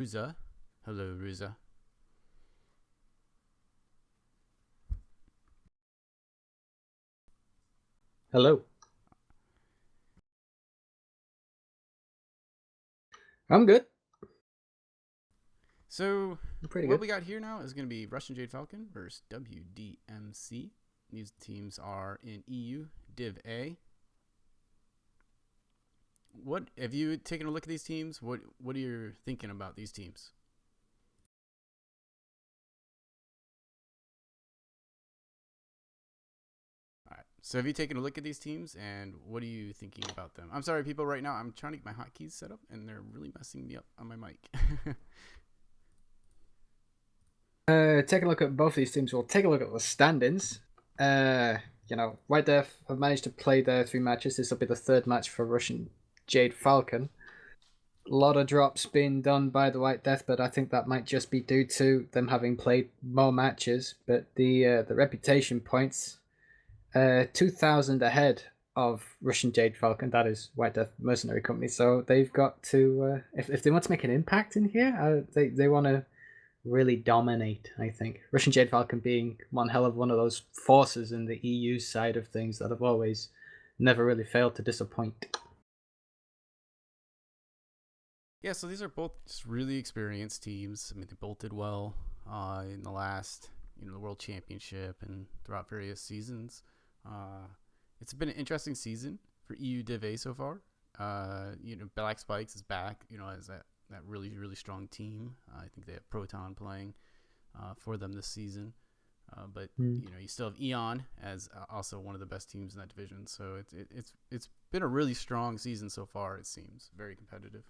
Ruza. Hello, Ruza. Hello. I'm good. So, I'm pretty what good. we got here now is going to be Russian Jade Falcon versus WDMC. These teams are in EU Div A. What have you taken a look at these teams? What are you thinking about these teams? All right. So, have you taken a look at these teams, and what are you thinking about them? I'm sorry, people. Right now, I'm trying to get my hotkeys set up, and they're really messing me up on my mic. Take a look at both these teams. We'll take a look at the standings. Uh, White Death have managed to play their 3 matches. This will be the third match for Russian Jade Falcon. A lot of drops being done by the White Death, but I think that might just be due to them having played more matches. But the reputation points, 2,000 ahead of Russian Jade Falcon. That is White Death Mercenary Company. So they've got to, if they want to make an impact in here, they want to really dominate, I think. Russian Jade Falcon being one hell of one of those forces in the EU side of things that have always never really failed to disappoint. Yeah, so these are both just really experienced teams. I mean, they both did well in the last, the World Championship and throughout various seasons. Uh, it's been an interesting season for EU Div A so far. Black Spikes is back. As that really really strong team. I think they have Proton playing for them this season. But Mm. you still have Eon as also one of the best teams in that division. So it's been a really strong season so far. It seems very competitive.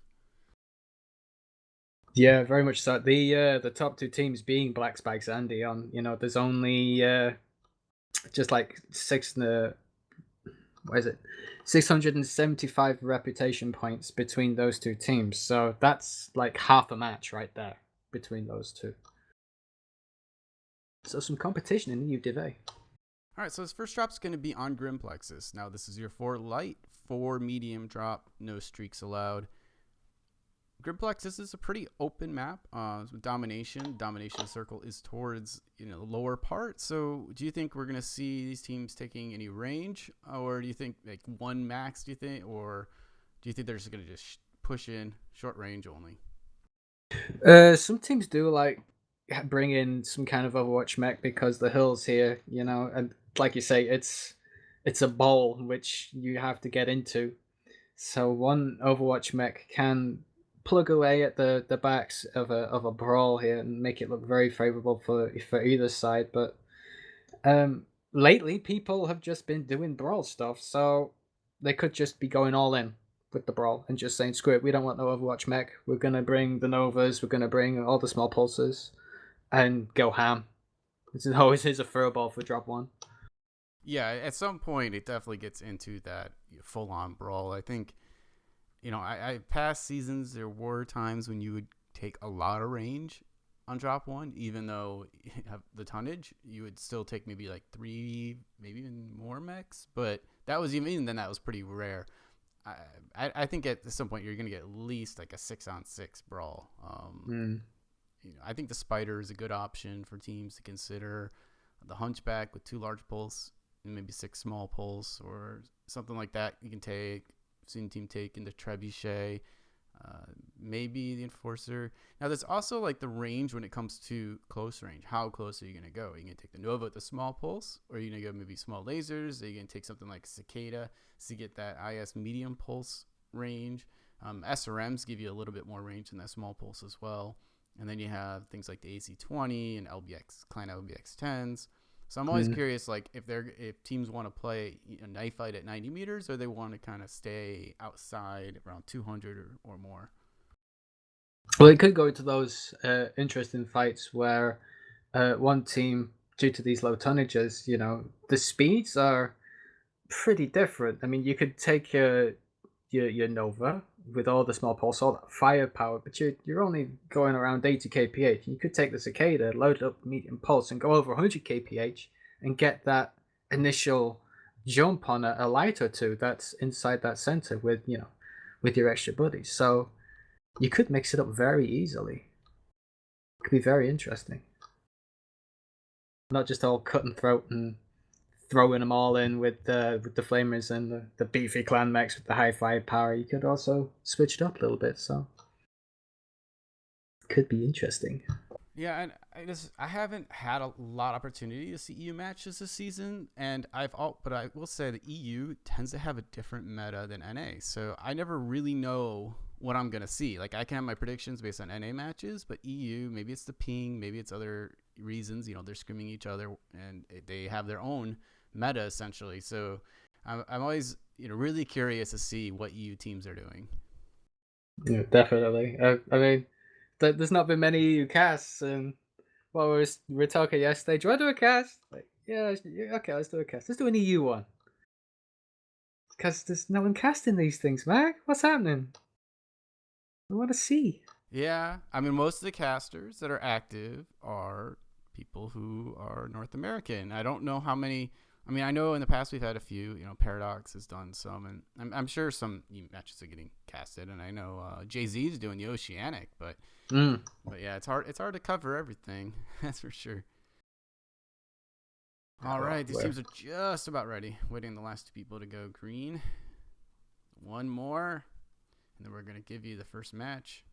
Yeah, very much so. The top two teams being Black Spikes and Eon. There's only just like what is it? 675 reputation points between those two teams. So that's like half a match right there between those two. So some competition in the U Div A. All right, so this first drop is going to be on Grimplexus. Now, this is your 4 light, 4 medium drop, no streaks allowed. Grimplexus is a pretty open map. Domination. Domination circle is towards the lower part. So, do you think we're going to see these teams taking any range, or do you think like one max? Do you think, or do you think they're just going to just push in short range only? Some teams do like bring in some kind of Overwatch mech because the hills here, and like you say, it's a bowl which you have to get into. So one Overwatch mech can plug away at the backs of a brawl here and make it look very favorable for either side. But lately, people have just been doing brawl stuff, so they could just be going all in with the brawl and just saying, "Screw it, we don't want no Overwatch mech. We're gonna bring the Novas. We're gonna bring all the small pulses and go ham." This always is a furball for drop one. Yeah, at some point it definitely gets into that full on brawl. I think I past seasons there were times when you would take a lot of range on drop one, even though you have the tonnage, you would still take maybe like 3, maybe even more mechs. But that was even then that was pretty rare. I think at some point you're gonna get at least like a 6-on-6 brawl. Mm. I think the spider is a good option for teams to consider. The hunchback with 2 large pulls and maybe 6 small pulls or something like that. You can take. I've seen team take into Trebuchet, maybe the enforcer. Now there's also like the range when it comes to close range. How close are you gonna go? Are you gonna take the Nova with the small pulse, or are you gonna go maybe small lasers? Are you gonna take something like Cicada to get that IS medium pulse range? SRMs give you a little bit more range than that small pulse as well. And then you have things like the AC20 and LBX Clan LBX10s. So I'm always Mm. curious, like if teams want to play a knife fight at 90 meters, or they want to kind of stay outside around 200 or more. Well, it could go into those interesting fights where one team, due to these low tonnages, the speeds are pretty different. I mean, you could take your Nova with all the small pulse, all that firepower, but you're only going around 80 kph. You could take the Cicada, load it up medium pulse, and go over 100 kph and get that initial jump on a light or two that's inside that center with with your extra buddies. So You could mix it up very easily. It could be very interesting. Not just all cut and throat and throwing them all in with the flamers and the beefy clan mechs with the high firepower. You could also switch it up a little bit, so could be interesting. Yeah, and I haven't had a lot of opportunity to see EU matches this season, and but I will say the EU tends to have a different meta than NA, so I never really know what I'm gonna see. Like I can have my predictions based on NA matches, but EU, maybe it's the ping, maybe it's other reasons. They're screaming each other, and they have their own meta essentially. So I'm always really curious to see what EU teams are doing. Yeah, definitely. I mean, there's not been many EU casts, and while we were talking yesterday, do you want to do a cast? Like, yeah, okay, let's do a cast. Let's do an EU one. Because there's no one casting these things, man. What's happening? I want to see. Yeah, I mean, most of the casters that are active are people who are North American. I don't know how many. I mean, I know in the past we've had a few. Paradox has done some, and I'm sure some matches are getting casted. And I know Jay-Z is doing the Oceanic, but yeah, it's hard. It's hard to cover everything. That's for sure. All right, these teams are just about ready. Waiting the last two people to go green. One more, and then we're gonna give you the first match.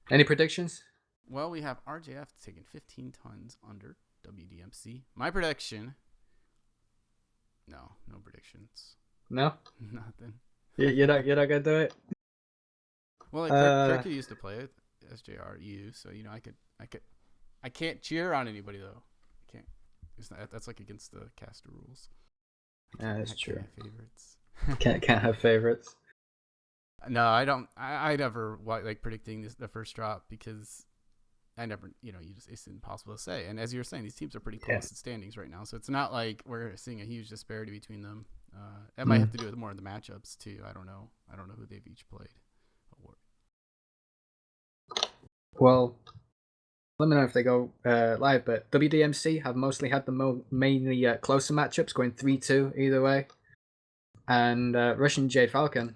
Any predictions? Well, we have RJF taking 15 tons under WDMC. My prediction. No predictions. No, Nothing. you're not gonna do it. Well, Kirk used to play it, SJRU, so I can't cheer on anybody though. I can't. That's like against the caster rules. Yeah, that's true. Can't have favorites. can't have favorites. No, I don't. I never like predicting the first drop because I never, it's impossible to say. And as you were saying, these teams are pretty close in standings right now, so it's not like we're seeing a huge disparity between them. That might have to do with more of the matchups too. I don't know who they've each played. Well, let me know if they go live. But WDMC have mostly had the mainly closer matchups, going 3-2 either way, and Russian Jade Falcon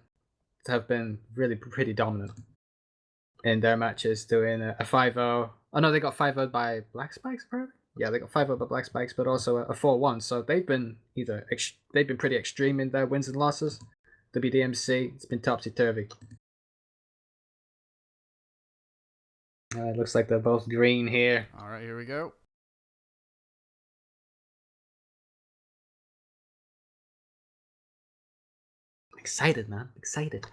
have been really pretty dominant in their matches, doing a 5-0. Oh no, they got 5-0 by Black Spikes, apparently. Yeah, they got 5-0 by Black Spikes, but also a 4-1. So they've been pretty extreme in their wins and losses. WDMC, it's been topsy-turvy. It looks like they're both green here. All right, here we go. Excited, man. Exciting.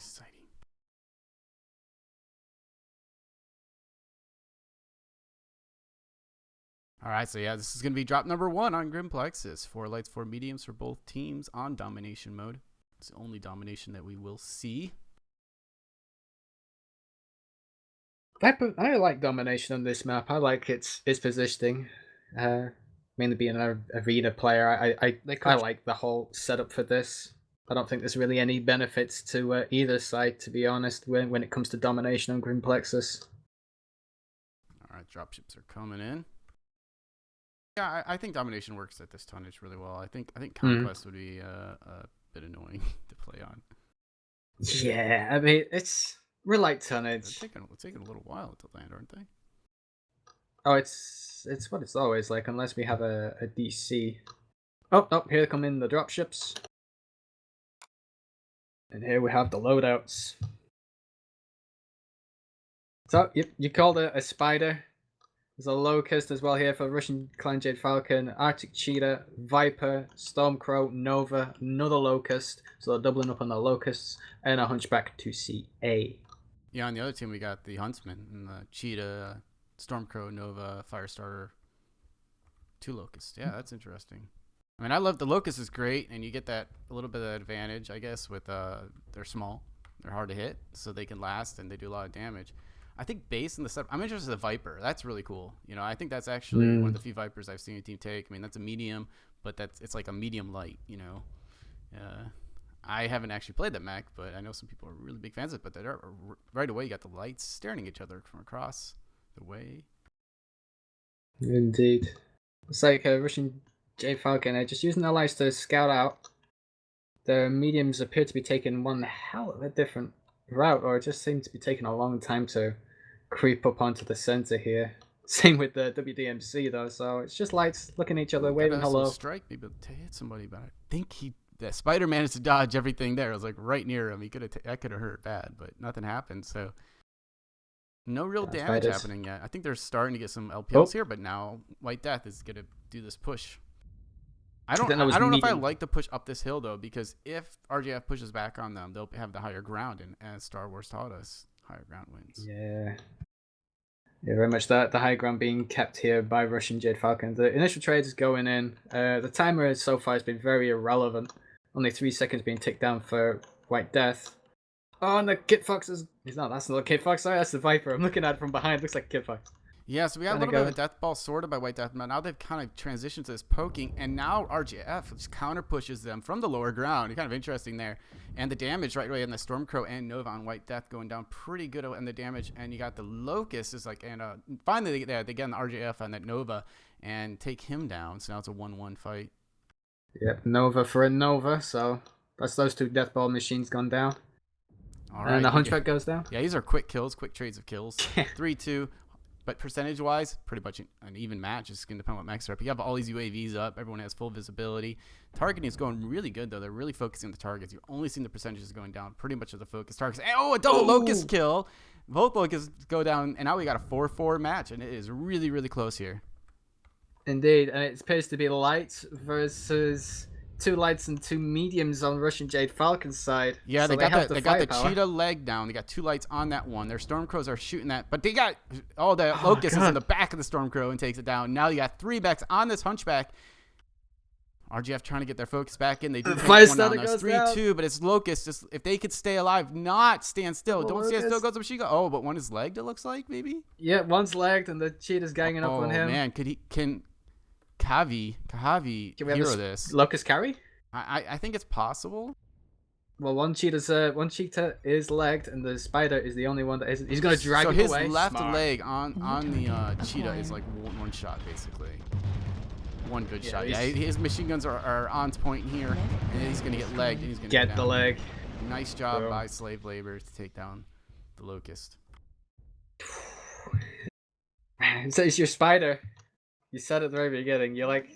All right, so yeah, this is going to be drop number 1 on Grimplexus. 4 lights, 4 mediums for both teams on domination mode. It's the only domination that we will see. I like domination on this map. I like its positioning. Mainly being an arena player, I like the whole setup for this. I don't think there's really any benefits to either side, to be honest, when it comes to domination on Grimplexus. All right, dropships are coming in. Yeah, I think domination works at this tonnage really well. I think conquest would be a bit annoying to play on. Yeah, I mean we're light tonnage. They're taking a little while to land, aren't they? Oh, it's what it's always like, unless we have a DC. Oh, here come in the dropships. And here we have the loadouts. So, you called it a spider. There's a locust as well here for Russian Clan Jade Falcon, Arctic Cheetah, Viper, Stormcrow, Nova, another locust. So they're doubling up on the locusts, and a Hunchback 2CA. Yeah, on the other team we got the Huntsman and the Cheetah, Stormcrow, Nova, Firestarter, 2 locusts. Yeah, that's interesting. I mean, I love the locust is great, and you get that a little bit of advantage, I guess, with they're small, they're hard to hit, so they can last and they do a lot of damage. I think base in the setup, I'm interested in the Viper. That's really cool. I think that's actually one of the few Vipers I've seen a team take. I mean, that's a medium, but it's like a medium light. I haven't actually played that mech, but I know some people are really big fans of it. But right away, you got the lights staring at each other from across the way. Indeed. It's like Russian Jade Falcon, just using their lights to scout out. The mediums appear to be taking one hell of a different route, or it just seemed to be taking a long time to creep up onto the center here. Same with the WDMC though, so it's just lights looking at each other, Ooh, got waving a little hello. strike maybe to hit somebody, but I think that Spider managed to dodge everything there. It was like right near him. He could have that could have hurt bad, but nothing happened. So no real damage Spiders. happening yet. I think they're starting to get some LPLs Oh, here, but now White Death is gonna do this push. then that was I don't know if I medium. like to push up this hill though, because if RGF pushes back on them, they'll have the higher ground, and as Star Wars taught us, higher ground wins. Yeah. Yeah, very much that. The high ground being kept here by Russian Jade Falcon. The initial trade is going in. The timer so far has been very irrelevant. Only 3 seconds being ticked down for White Death. Oh, and the Kit Fox is... He's not, that's not the Kit Fox. Sorry, that's the Viper. I'm looking at it from behind. Looks like Kit Fox. Yeah, so we got a little bit of a death ball sorted by White Death, but now they've kind of transitioned to this poking, and now RGF just counter pushes them from the lower ground. Kind of interesting there. And the damage right away on the Stormcrow and Nova on White Death going down pretty good, and the damage, and you got the Locust is like, and finally they get the RGF on that Nova and take him down. So now it's a 1-1 fight. Yep, Nova for a Nova, so that's those two death ball machines gone down. All right. And the Hunchback goes down. Yeah, these are quick kills, quick trades of kills. 3-2. But percentage-wise, pretty much an even match. It's going to depend on what max rep. You have all these UAVs up. Everyone has full visibility. Targeting is going really good, though. They're really focusing on the targets. You're only seeing the percentages going down. Pretty much of the focus targets. And, a double Locust kill. Both Locusts go down, and now we got a 4-4 match, and it is really, really close here. Indeed, and it appears to be lights versus 2 lights and 2 mediums on Russian Jade Falcon's side. Yeah, so they got the firepower. Cheetah leg down. They got 2 lights on that one. Their Stormcrows are shooting that, but they got the Locust is in the back of the Stormcrow and takes it down. Now you got 3 backs on this Hunchback. RGF trying to get their focus back in. They do take one down. It's 3-2, but it's Locust. Just if they could stay alive, not stand still. Don't stand still. Goes the machine gun. Oh, but one is legged. It looks like maybe. Yeah, one's legged, and the Cheetah's ganging up on him. Oh man, can Kavi hero this? Locust carry? I think it's possible. Well, one cheetah is legged, and the Spider is the only one that isn't. He's gonna drag him away. So his left leg on the Cheetah is like one shot basically. One good shot. Yeah, his machine guns are on point here, and he's gonna get legged, and he's gonna get the leg. Nice job by Slave Labor to take down the Locust. So it's your Spider. You said at the very beginning. You like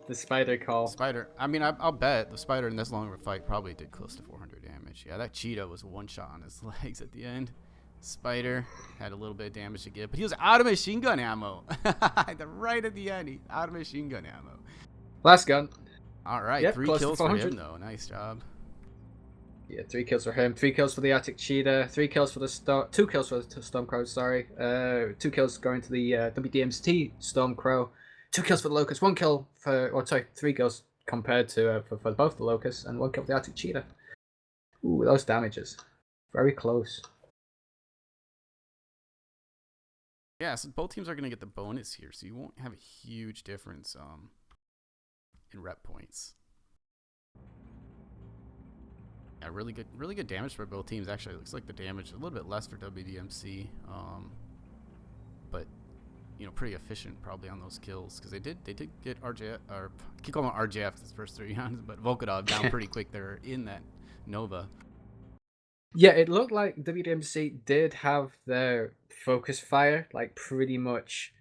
the Spider call. Spider. I mean, I'll bet the Spider in this long of a fight probably did close to 400 damage. Yeah, that Cheetah was one shot on his legs at the end. Spider had a little bit of damage to give, but he was out of machine gun ammo. Right at the end, out of machine gun ammo. Last gun. All right, yep, 3 kills for him though. Nice job. Yeah, 3 kills for him. 3 kills for the Arctic Cheetah. 2 kills for the Stormcrow. Sorry. 2 kills going to the WDMC Stormcrow. 2 kills for the Locust. 1 kill for 3 kills compared to for both the Locusts, and 1 kill for the Arctic Cheetah. Ooh, those damages. Very close. Yeah, so both teams are going to get the bonus here, so you won't have a huge difference in rep points. Yeah, really good damage for both teams. Actually, it looks like the damage a little bit less for WDMC, but pretty efficient probably on those kills, because they did get RJF, or I keep calling him RJF his first 3 rounds, but Volkodov down pretty quick there in that Nova. Yeah, it looked like WDMC did have their focus fire like pretty much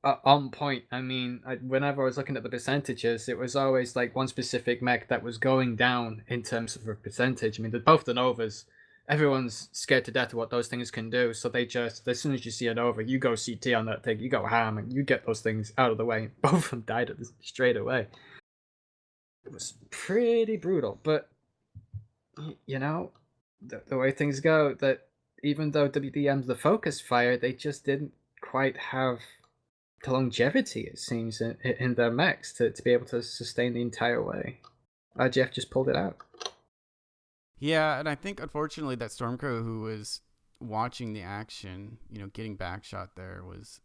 on point. I mean, whenever I was looking at the percentages, it was always like one specific mech that was going down in terms of a percentage. I mean, both the Novas, everyone's scared to death of what those things can do, so they just, as soon as you see a Nova, you go CT on that thing, you go ham, and you get those things out of the way. Both of them died straight away. It was pretty brutal, but the way things go, that even though WDM's the focus fire, they just didn't quite have the longevity, it seems, in their mechs to be able to sustain the entire way. RGF just pulled it out. Yeah, and I think unfortunately that Stormcrow who was watching the action, getting backshot there was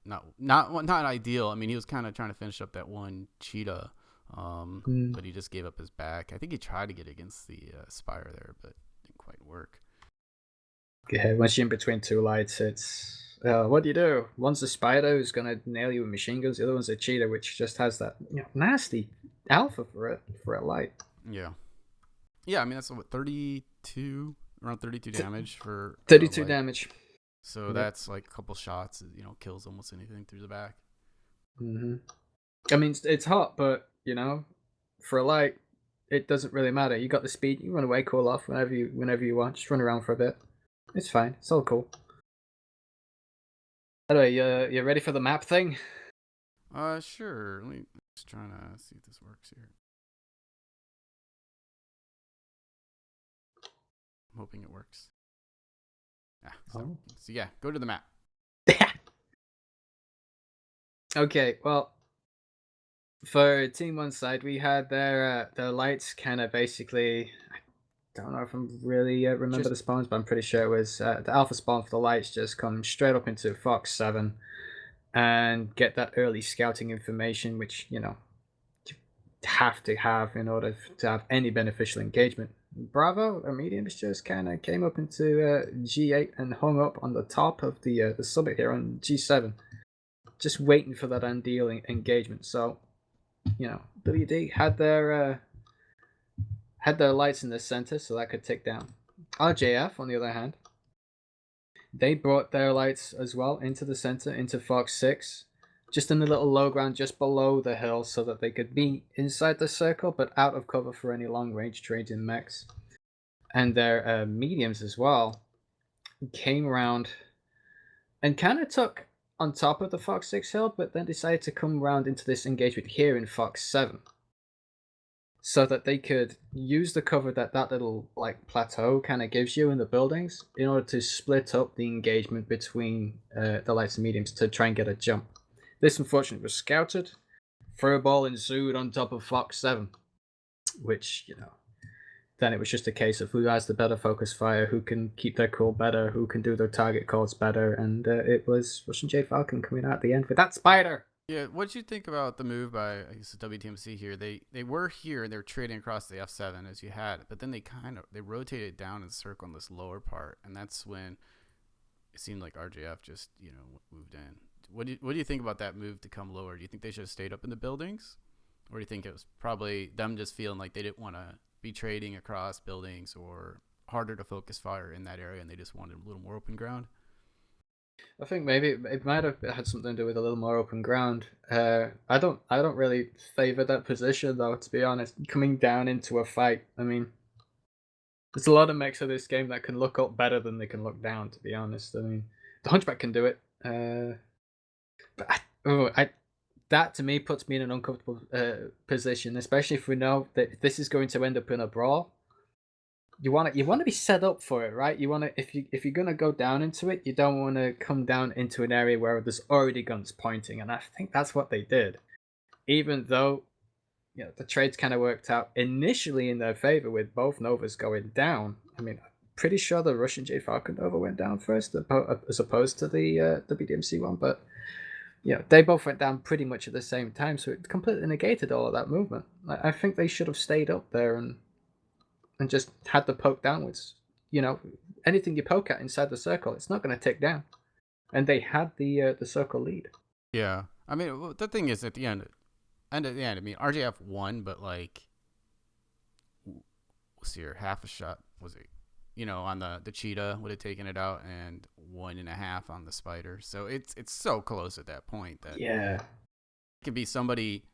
not ideal. I mean, he was kind of trying to finish up that one Cheetah. But he just gave up his back. I think he tried to get against the Spire there, but didn't quite work. Yeah, once you're in between 2 lights, it's what do you do? One's a Spider who's gonna nail you with machine guns. The other one's a Cheetah, which just has that nasty alpha for a light. Yeah. I mean, that's what 32 around 32 damage for 32 damage. So Yep. that's like a couple shots, kills almost anything through the back. Mm-hmm. I mean, it's hot, but for a light, it doesn't really matter. You got the speed. You run away, cool off whenever you want. Just run around for a bit. It's fine. It's all cool. Anyway, you ready for the map thing? Sure. Let me just trying to see if this works here. I'm hoping it works. So yeah, go to the map. Okay, well, for Team One side, we had their lights kind of basically. I don't know if I really remember the spawns, but I'm pretty sure it was the alpha spawn for the lights. Just come straight up into Fox 7 and get that early scouting information, which you have to have in order to have any beneficial engagement. Bravo, or mediums, just kind of came up into G8 and hung up on the top of the summit here on G7, just waiting for that ideal engagement. So, WD had their lights in the center, so that could tick down. RJF, on the other hand, they brought their lights as well into the center, into Fox 6, just in the little low ground just below the hill, so that they could be inside the circle but out of cover for any long range trades in mechs. And their mediums as well came around and kind of took on top of the Fox 6 hill, but then decided to come around into this engagement here in Fox 7, so that they could use the cover that little like plateau kind of gives you in the buildings in order to split up the engagement between the lights and mediums to try and get a jump. This unfortunately was scouted. Furball ensued on top of Fox 7, which, then it was just a case of who has the better focus fire, who can keep their cool better, who can do their target calls better, and it was Russian Jade Falcon coming out at the end with that spider. Yeah, what did you think about the move by, I guess, WDMC here? They were here and they were trading across the F7 as you had, but then they rotated down in the circle on this lower part, and that's when it seemed like RJF just moved in. What do you think about that move to come lower? Do you think they should have stayed up in the buildings, or do you think it was probably them just feeling like they didn't want to be trading across buildings or harder to focus fire in that area, and they just wanted a little more open ground? I think maybe it might have had something to do with a little more open ground. I don't really favor that position though, to be honest. Coming down into a fight, I mean, there's a lot of mechs of this game that can look up better than they can look down. To be honest, I mean, the Hunchback can do it, but that to me puts me in an uncomfortable position, especially if we know that this is going to end up in a brawl. You want to be set up for it, right? You want to if you're gonna go down into it, you don't want to come down into an area where there's already guns pointing, and I think that's what they did. Even though the trades kind of worked out initially in their favor with both Novas going down. I mean, I'm pretty sure the Russian Jade Falcon Nova went down first, as opposed to the WDMC one, but they both went down pretty much at the same time, so it completely negated all of that movement. I think they should have stayed up there and just had the poke downwards. Anything you poke at inside the circle, it's not going to tick down. And they had the circle lead. Yeah, I mean, the thing is, at the end, I mean, RJF won, but like, let's see here, half a shot was it? On the cheetah would have taken it out, and 1.5 on the spider. So it's so close at that point that it could be somebody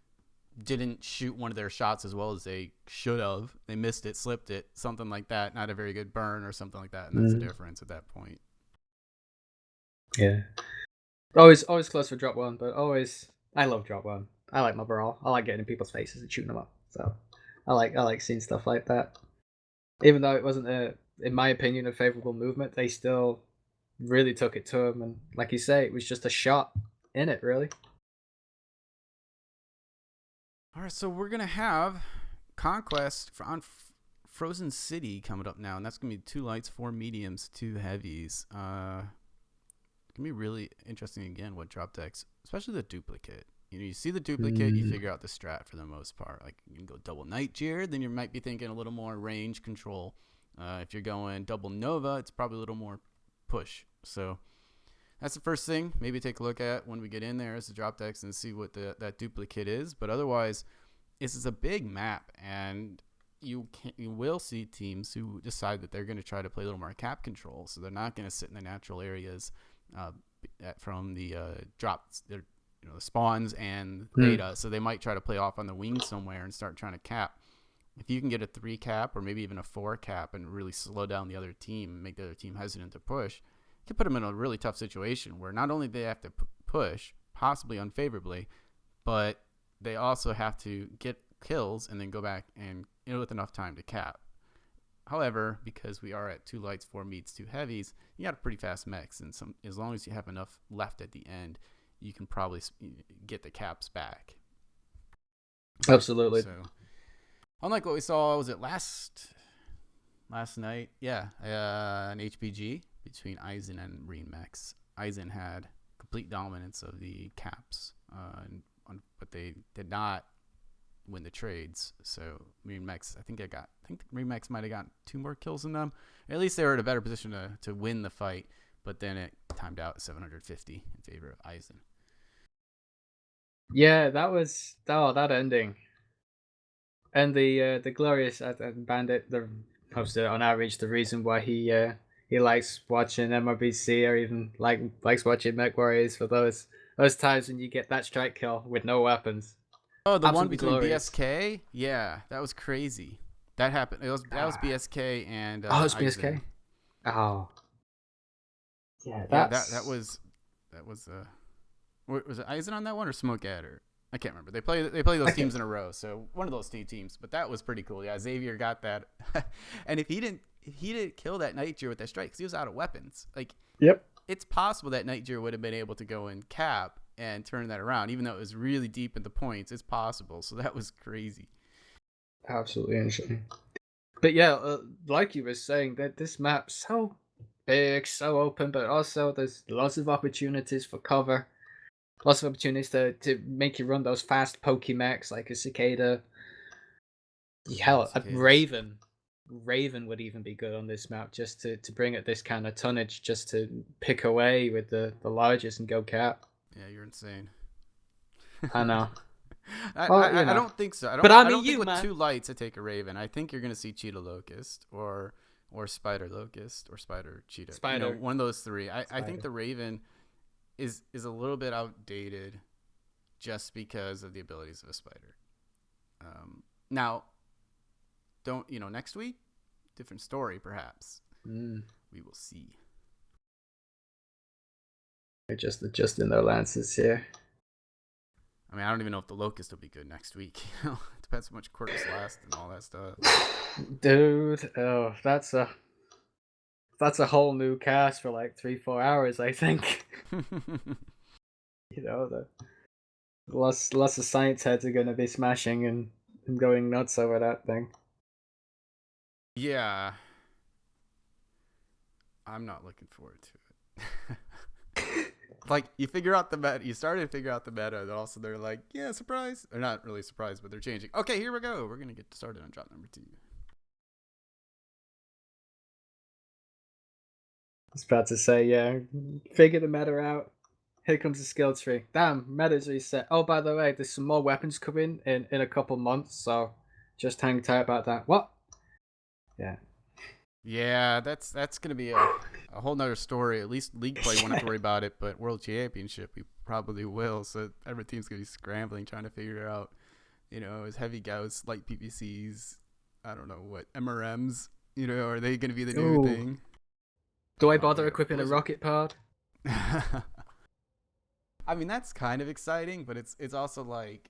didn't shoot one of their shots as well as they should have. They missed it, slipped it, something like that. Not a very good burn or something like that, and that's the difference at that point. Yeah, always close for drop one, but always I love drop one. I like my brawl. I like getting in people's faces and shooting them up. So I like seeing stuff like that. Even though it wasn't in my opinion, a favorable movement, they still really took it to him, and like you say, it was just a shot in it, really. All right, so we're gonna have Conquest on Frozen City coming up now, and that's gonna be 2 lights, 4 mediums, 2 heavies. Gonna be really interesting again. What drop decks, especially the duplicate. You see the duplicate, you figure out the strat for the most part. Like you can go double Night Jade, then you might be thinking a little more range control. If you're going double Nova, it's probably a little more push. So that's the first thing. Maybe take a look at when we get in there is the drop decks and see what that duplicate is. But otherwise, this is a big map, and you will see teams who decide that they're going to try to play a little more cap control, so they're not going to sit in the natural areas from the drops, the spawns and data. So they might try to play off on the wing somewhere and start trying to cap. If you can get a 3 cap or maybe even a 4 cap and really slow down the other team and make the other team hesitant to push, you can put them in a really tough situation where not only do they have to push, possibly unfavorably, but they also have to get kills and then go back and with enough time to cap. However, because we are at 2 lights, 4 meats, 2 heavies, you got a pretty fast mix, and as long as you have enough left at the end, you can probably get the caps back. Absolutely. So, unlike what we saw, was it last night? Yeah, an HPG between Eisen and Remax. Eisen had complete dominance of the caps, but they did not win the trades. So Remax, I think Remax might have gotten 2 more kills than them. At least they were in a better position to win the fight. But then it timed out at 750 in favor of Eisen. Yeah, that ending. And the glorious Bandit, posted on average the reason why he likes watching MRBC or even likes watching Mech Warriors for those times when you get that strike kill with no weapons. Oh, the Absolutely one between glorious. BSK? Yeah, that was crazy. That happened. That was BSK and it was Eisen. BSK. Oh, yeah, that was was it Eisen on that one or Smoke Adder? I can't remember. They play those teams in a row, so one of those 2 teams. But that was pretty cool. Yeah, Xavier got that, and if he didn't kill that Nightjar with that strike because he was out of weapons. Yep, it's possible that Nightjar would have been able to go and cap and turn that around, even though it was really deep in the points. It's possible. So that was crazy. Absolutely interesting. But yeah, like you were saying, that this map's so big, so open, but also there's lots of opportunities for cover. Lots of opportunities to make you run those fast Pokemechs like a Cicada. Hell, a Raven. Raven would even be good on this map just to bring it this kind of tonnage, just to pick away with the largest and go cap. Yeah, you're insane. I know. I don't think so. I don't think with 2 lights to take a Raven. I think you're going to see Cheetah Locust or Spider Locust or Spider Cheetah. Spider. One of those 3. I think the Raven is a little bit outdated just because of the abilities of a Spider. Now, next week, different story perhaps. We will see. They're just adjusting their lances here. I mean, I don't even know if the Locust will be good next week. It depends how much quirks last and all that stuff. Dude, that's a whole new cast for like 3-4 hours, I think. The lots of science heads are going to be smashing and going nuts over that thing. Yeah. I'm not looking forward to it. You figure out the meta. You started to figure out the meta, and also they're like, yeah, surprise. They're not really surprised, but they're changing. Okay, here we go. We're going to get started on drop number 2. I was about to say, yeah, figure the meta out. Here comes the skill tree. Damn, meta's reset. Oh, by the way, there's some more weapons coming in a couple months, so just hang tight about that. What? Yeah. Yeah, that's going to be a whole nother story. At least League play won't have to worry about it, but World Championship we probably will. So every team's going to be scrambling, trying to figure out, as heavy gauss, light PPCs, I don't know what, MRMs, are they going to be the new thing? Do I bother equipping a rocket pod? I mean, that's kind of exciting, but it's also like,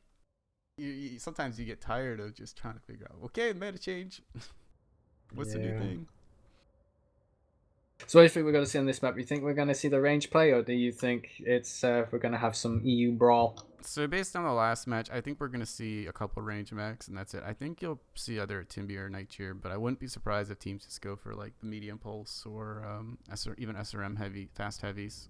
you sometimes you get tired of just trying to figure out, okay, meta change. What's the new thing? So what do you think we're going to see on this map? You think we're going to see the range play, or do you think it's we're going to have some EU brawl? So based on the last match, I think we're going to see a couple range mechs, and that's it. I think you'll see either Timby or Nightjar, but I wouldn't be surprised if teams just go for like the medium pulse or even SRM heavy, fast heavies.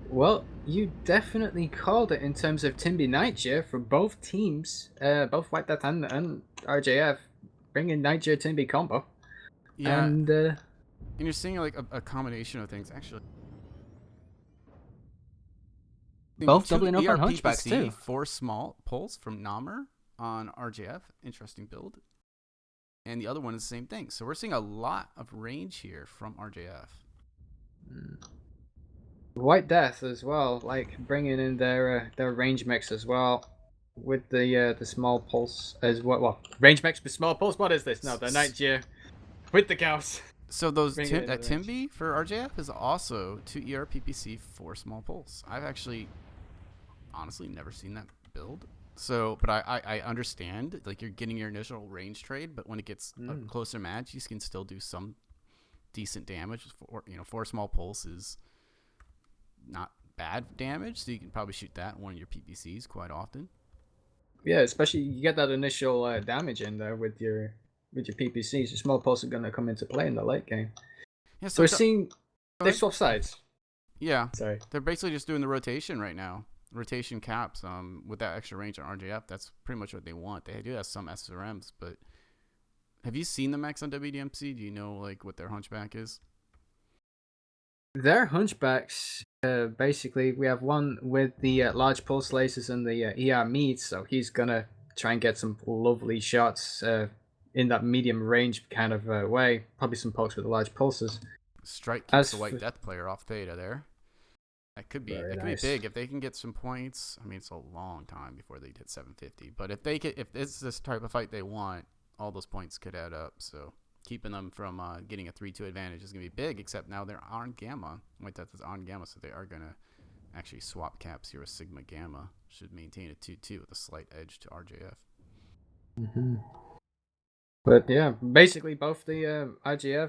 Well, you definitely called it in terms of Timby Nightjar for both teams, both White Death and RJF, bringing Nightjar Timby combo. Yeah, and you're seeing like a combination of things actually. Both doubling up on Hunchbacks too. 4 small pulls from Namur. on RJF. Interesting build. And the other one is the same thing. So we're seeing a lot of range here from RJF. White Death as well, like bringing in their range mix as well, with the small pulse as well. Well, range mix with small pulse. What is this? No, the Nightgear with the Gauss. So that Timby for RJF is also 2 ER PPC 4 small pulse. I've actually honestly never seen that build. So, but I understand, like, you're getting your initial range trade, but when it gets a closer match, you can still do some decent damage. For 4 small pulse is not bad damage, so you can probably shoot that in one of your PPCs quite often. Yeah, especially you get that initial damage in there with your PPCs. Your small pulse are going to come into play in the late game. Yeah, so we're seeing they swap sides. Yeah, sorry, they're basically just doing the rotation right now. Rotation caps with that extra range on RJF. That's pretty much what they want. They do have some SRMs, but have you seen the max on WDMC? Do you know like what their hunchback is? Their hunchbacks, basically, we have one with the large pulse lasers and the ER meats, so he's gonna try and get some lovely shots in that medium range kind of way. Probably some pokes with the large pulses. Strike keeps the White Death player off Theta there. That could be nice. Be big if they can get some points. I mean, it's a long time before they hit 750, but if it's this type of fight they want, all those points could add up. So keeping them from getting a 3-2 advantage is gonna be big. Except now they're on Gamma. White Death is on Gamma, so they are gonna actually swap caps here with Sigma Gamma. Should maintain a 2-2 with a slight edge to RJF. Mm-hmm. But yeah, basically both the the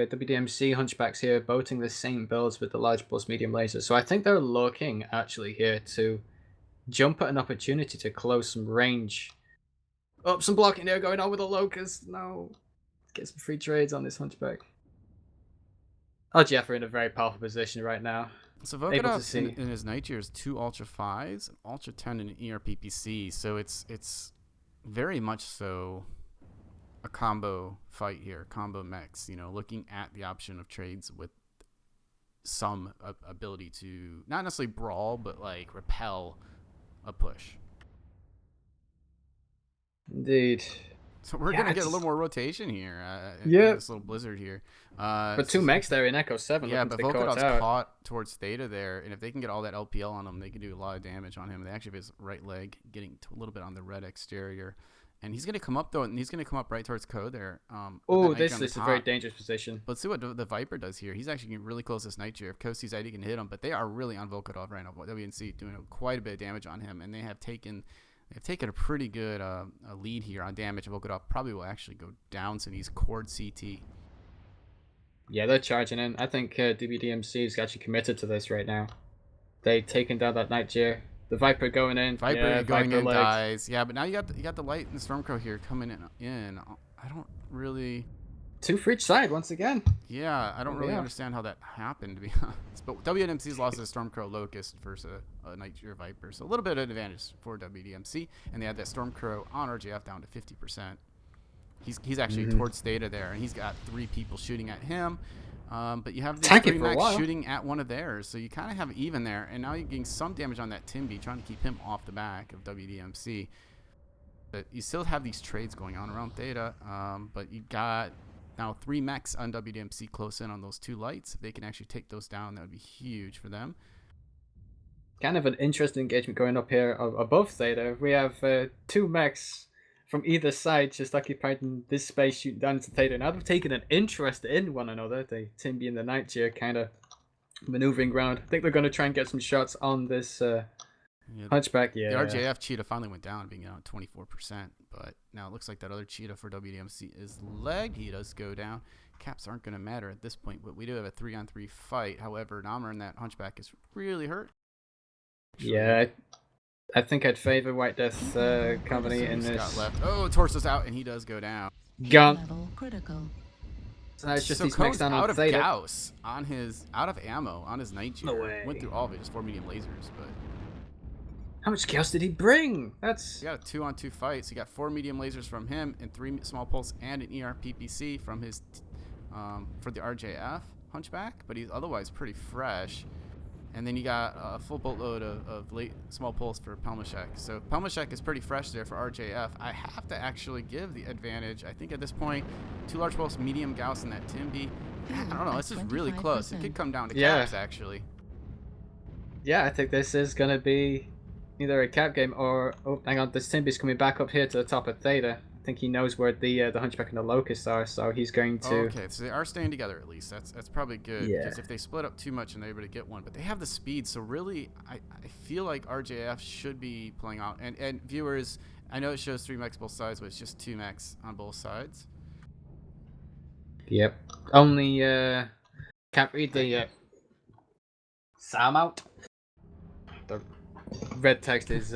WDMC hunchbacks here boating the same builds with the large plus medium lasers. So I think they're looking actually here to jump at an opportunity to close some range. Oh, some blocking there going on with the Locust. No, get some free trades on this hunchback. RGF are in a very powerful position right now. So Volkadov in his Nightgear is 2 Ultra 5s, an Ultra 10, and an ERPPC. So it's very much so a combo fight here, combo mechs, looking at the option of trades with some ability to not necessarily brawl, but like repel a push. Indeed. So we're going to get a little more rotation here. This little blizzard here. But 2 mechs there in Echo 7. Yeah, but Volkadov's caught towards Theta there, and if they can get all that LPL on him, they can do a lot of damage on him. They actually have his right leg getting a little bit on the red exterior. And he's going to come up, though, and he's going to come up right towards Code there. This is a very dangerous position. Let's see what the Viper does here. He's actually getting really close to this Nightgear. If Code sees that, he can hit him, but they are really on Volkadov right now. WNC doing quite a bit of damage on him, and they have taken a pretty good lead here on damage. Volkadov probably will actually go down since he's cord CT. Yeah, they're charging in. I think WDMC is actually committed to this right now. They've taken down that Nightgear. The Viper going in. Viper dies. Yeah, but now you got the Light and the Stormcrow here coming in. I don't really... 2 for each side once again. Yeah, I don't really understand how that happened, to be honest. But WDMC's lost a Stormcrow Locust versus a Nightgear Viper. So a little bit of advantage for WDMC. And they had that Stormcrow on RJF down to 50%. He's actually towards Theta there, and he's got 3 people shooting at him. But you have the 3 mechs shooting at one of theirs, so you kind of have even there. And now you're getting some damage on that Timby, trying to keep him off the back of WDMC. But you still have these trades going on around Theta. But you got now 3 mechs on WDMC close in on those 2 lights. If they can actually take those down, that would be huge for them. Kind of an interesting engagement going up here above Theta. We have 2 mechs from either side just occupying this space, shooting down into Theta. Now they've taken an interest in one another. The Timby and the Nightgear kind of maneuvering around. I think they're going to try and get some shots on this hunchback. Yeah, the RJF Cheetah finally went down, being down 24%. But now it looks like that other Cheetah for WDMC is legged. He does go down. Caps aren't going to matter at this point, but we do have a 3-on-3 fight. However, Namor and that hunchback is really hurt. Yeah, I think I'd favor White Death company in this. Got left. Oh, Torso's out, and he does go down. Gone. Level critical. So it's just these mechs down on Theta. Gauss out of ammo on his Nightgear. No way. Went through all of it, just 4 medium lasers. But how much Gauss did he bring? That's. He got a 2-on-2 fight. So you got 4 medium lasers from him, and 3 small pulse, and an ERPPC from his for the RJF hunchback. But he's otherwise pretty fresh. And then you got a full boatload of late small pulls for Pelmashek. So Pelmashek is pretty fresh there for RJF. I have to actually give the advantage. I think at this point, 2 large pulls, medium Gauss, and that Timby. I don't know. This is really close. It could come down to caps, actually. Yeah, I think this is going to be either a cap game or... Oh, hang on. This Timby's coming back up here to the top of Theta. I think he knows where the Hunchback and the Locust are, so he's going to... Okay, so they are staying together at least. That's probably good. Yeah. Because if they split up too much and they're able to get one, but they have the speed, so really, I feel like RJF should be playing out. And viewers, I know it shows 3 mechs both sides, but it's just 2 mechs on both sides. Yep. Only can't read the Sam out. The red text is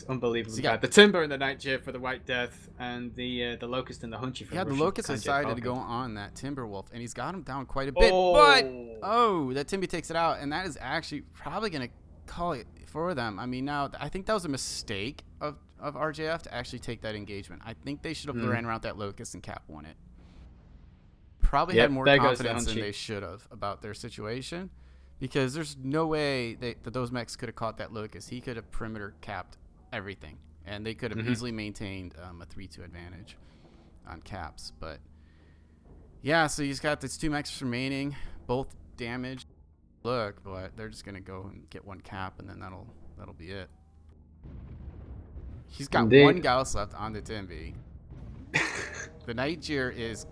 unbelievably bad. The Timber and the Nightjar for the White Death, and the Locust and the Hunchy for the the Russian Locust decided Falcon. to go on that Timberwolf, and he's got him down quite a bit. But that Timby takes it out, and that is actually probably gonna call it for them. I mean, now I think that was a mistake of RJF to actually take that engagement. I think they should have ran around that Locust and cap won it. Probably had more confidence than they should have about their situation, because there's no way that those mechs could have caught that Locust. He could have perimeter capped everything, and they could have easily maintained a 3-2 advantage on caps. But yeah, so he's got these 2 mechs remaining, both damaged. Look, but they're just gonna go and get 1 cap, and then that'll be it. He's got 1 Gauss left on the Timby. The Nightjar is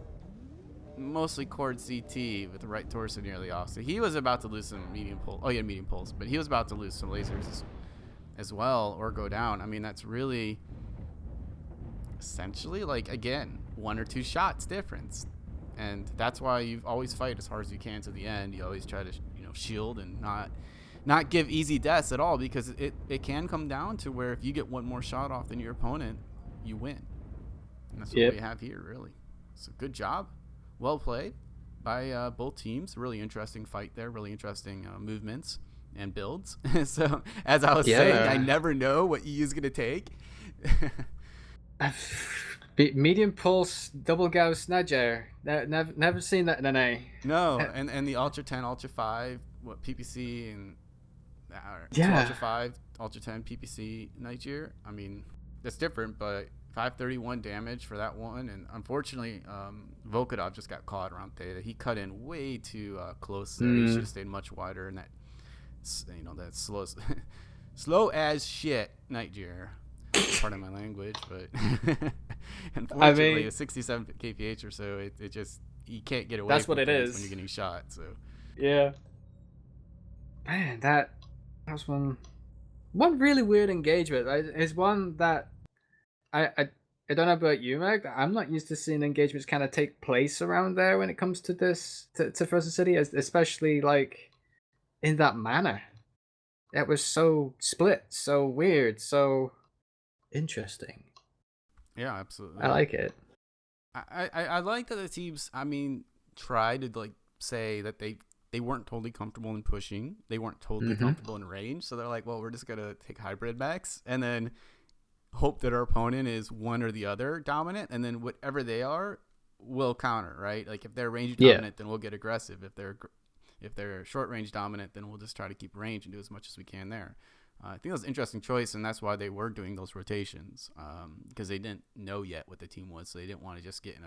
mostly cord CT with the right torso nearly off. So he was about to lose some medium pulse. Oh, yeah, medium pulse. But he was about to lose some lasers as well, or go down. I mean, that's really essentially, like, again, 1 or 2 shots difference. And that's why you always fight as hard as you can to the end. You always try to, shield and not give easy deaths at all, because it can come down to where if you get 1 more shot off than your opponent, you win. And that's what we have here, really. So good job. Well played by both teams. Really interesting fight there. Really interesting movements and builds. So, as I was saying, I never know what EU's going to take. Medium pulse, double Gauss, Nightjar. Never seen that in an A. No, and the Ultra 10, Ultra 5, PPC, and Ultra 5, Ultra 10, PPC, Nightjar. I mean, that's different, but 531 damage for that one, and unfortunately, Volkodov just got caught around Theta. He cut in way too close there. He should have stayed much wider, and that slow as shit Nightjar. Pardon my language, but unfortunately, a 67 kph or so, it just, you can't get away. That's what it is when you're getting shot. So yeah, man, that was one really weird engagement. It's one that I don't know about you, Meg. I'm not used to seeing engagements kind of take place around there when it comes to this to Frozen City, especially like in that manner. It was so split, so weird, so interesting. Yeah, absolutely. I like it. I like that the teams, I mean, tried to like say that they weren't totally comfortable in pushing. They weren't totally comfortable in range. So they're like, well, we're just gonna take hybrid mechs and then hope that our opponent is one or the other dominant, and then whatever they are, we'll counter, right? Like if they're range dominant, then we'll get aggressive. If they're short range dominant, then we'll just try to keep range and do as much as we can there. I think that was an interesting choice, and that's why they were doing those rotations, because they didn't know yet what the team was, so they didn't want to just get in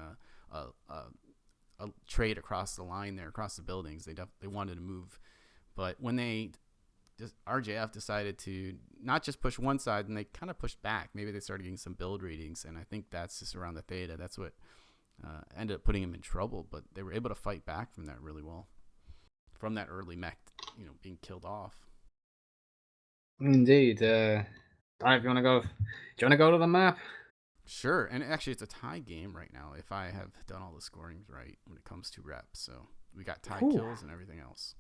a trade across the line there, across the buildings. They wanted to move, but when RJF decided to not just push one side, and they kind of pushed back. Maybe they started getting some build readings, and I think that's just around the Theta. That's what ended up putting them in trouble, but they were able to fight back from that really well, from that early mech, being killed off. Indeed. If you want to go, do you want to go to the map? Sure. And actually, it's a tie game right now, if I have done all the scorings right when it comes to reps. So we got tie kills and everything else.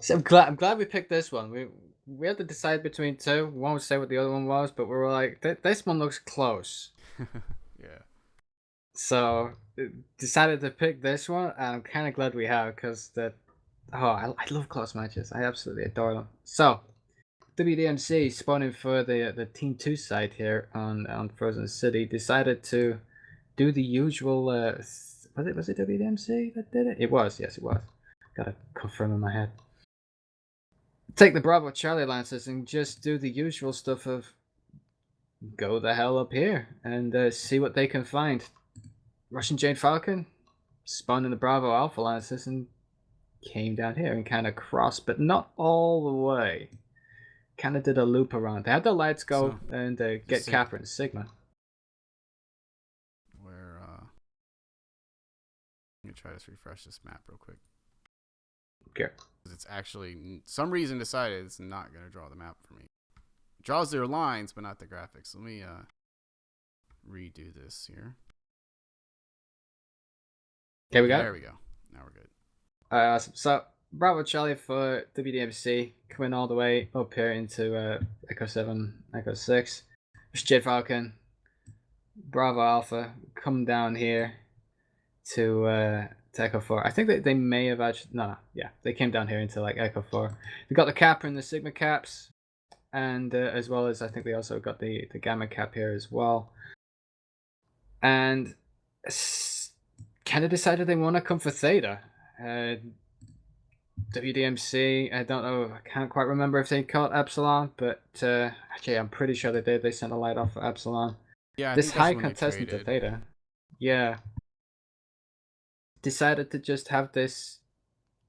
So I'm glad we picked this one. We had to decide between 2. We won't say what the other one was, but we were like, this one looks close. Yeah. So decided to pick this one, and I'm kind of glad we have, because I love close matches. I absolutely adore them. So WDMC spawning for the Team 2 side here on Frozen City decided to do the usual. Was it WDMC that did it? It was, yes, it was. Gotta confirm in my head. take the Bravo Charlie Lancers and just do the usual stuff of go the hell up here and see what they can find. Russian Jade Falcon spawned in the Bravo Alpha Lancers and came down here and kind of crossed, but not all the way. Kind of did a loop around. They had the lights go and get Kappa and Sigma. Where let me try to refresh this map real quick. Okay. It's actually some reason decided it's not gonna draw the map for me. It draws their lines, but not the graphics. Let me redo this here. Okay, we got there we go. Now we're good. Awesome. So Bravo Charlie for WDMC coming all the way up here into Echo 7, Echo 6. Jade Falcon, Bravo Alpha come down here to Echo 4. I think they may have actually they came down here into like Echo 4. They got the Kappa and the Sigma caps, and as well as I think they also got the Gamma cap here as well. And kind of decided they want to come for Theta. WDMC, I don't know, I can't quite remember if they caught Epsilon, but actually I'm pretty sure they did. They sent a light off for Epsilon. Yeah, this high contestant to Theta. Yeah. Decided to just have this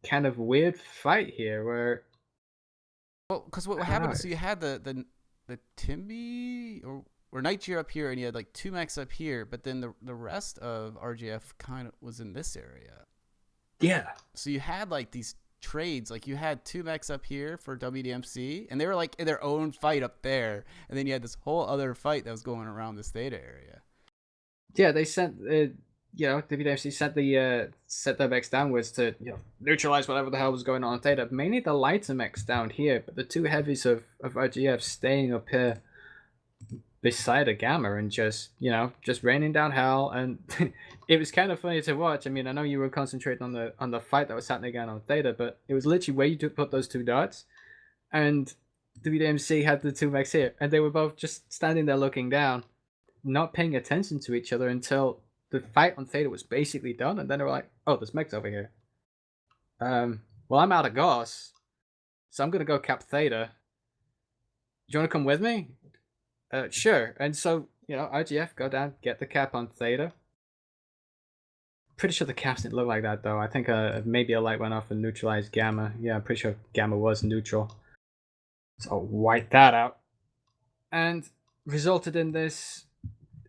kind of weird fight here where... Well, because what happened, so you had the Timby or Nightshade up here, and you had like 2 mechs up here, but then the rest of RGF kind of was in this area. Yeah. So you had like these trades, like you had 2 mechs up here for WDMC, and they were like in their own fight up there, and then you had this whole other fight that was going around this Theta area. Yeah, they sent WDMC set their mechs downwards to neutralize whatever the hell was going on in Theta. Mainly the lighter mechs down here, but the 2 heavies of RGF staying up here beside a Gamma and just raining down hell. And it was kind of funny to watch. I mean, I know you were concentrating on the fight that was happening again on Theta, but it was literally where you put those 2 dots, and WDMC had the 2 mechs here, and they were both just standing there looking down, not paying attention to each other until the fight on Theta was basically done, and then they were like, "Oh, there's mechs over here. Well, I'm out of Gauss, so I'm gonna go cap Theta. Do you want to come with me?" Sure. And so RGF go down, get the cap on Theta. Pretty sure the caps didn't look like that though. I think maybe a light went off and neutralized Gamma. Yeah, I'm pretty sure Gamma was neutral. So wipe that out, and resulted in this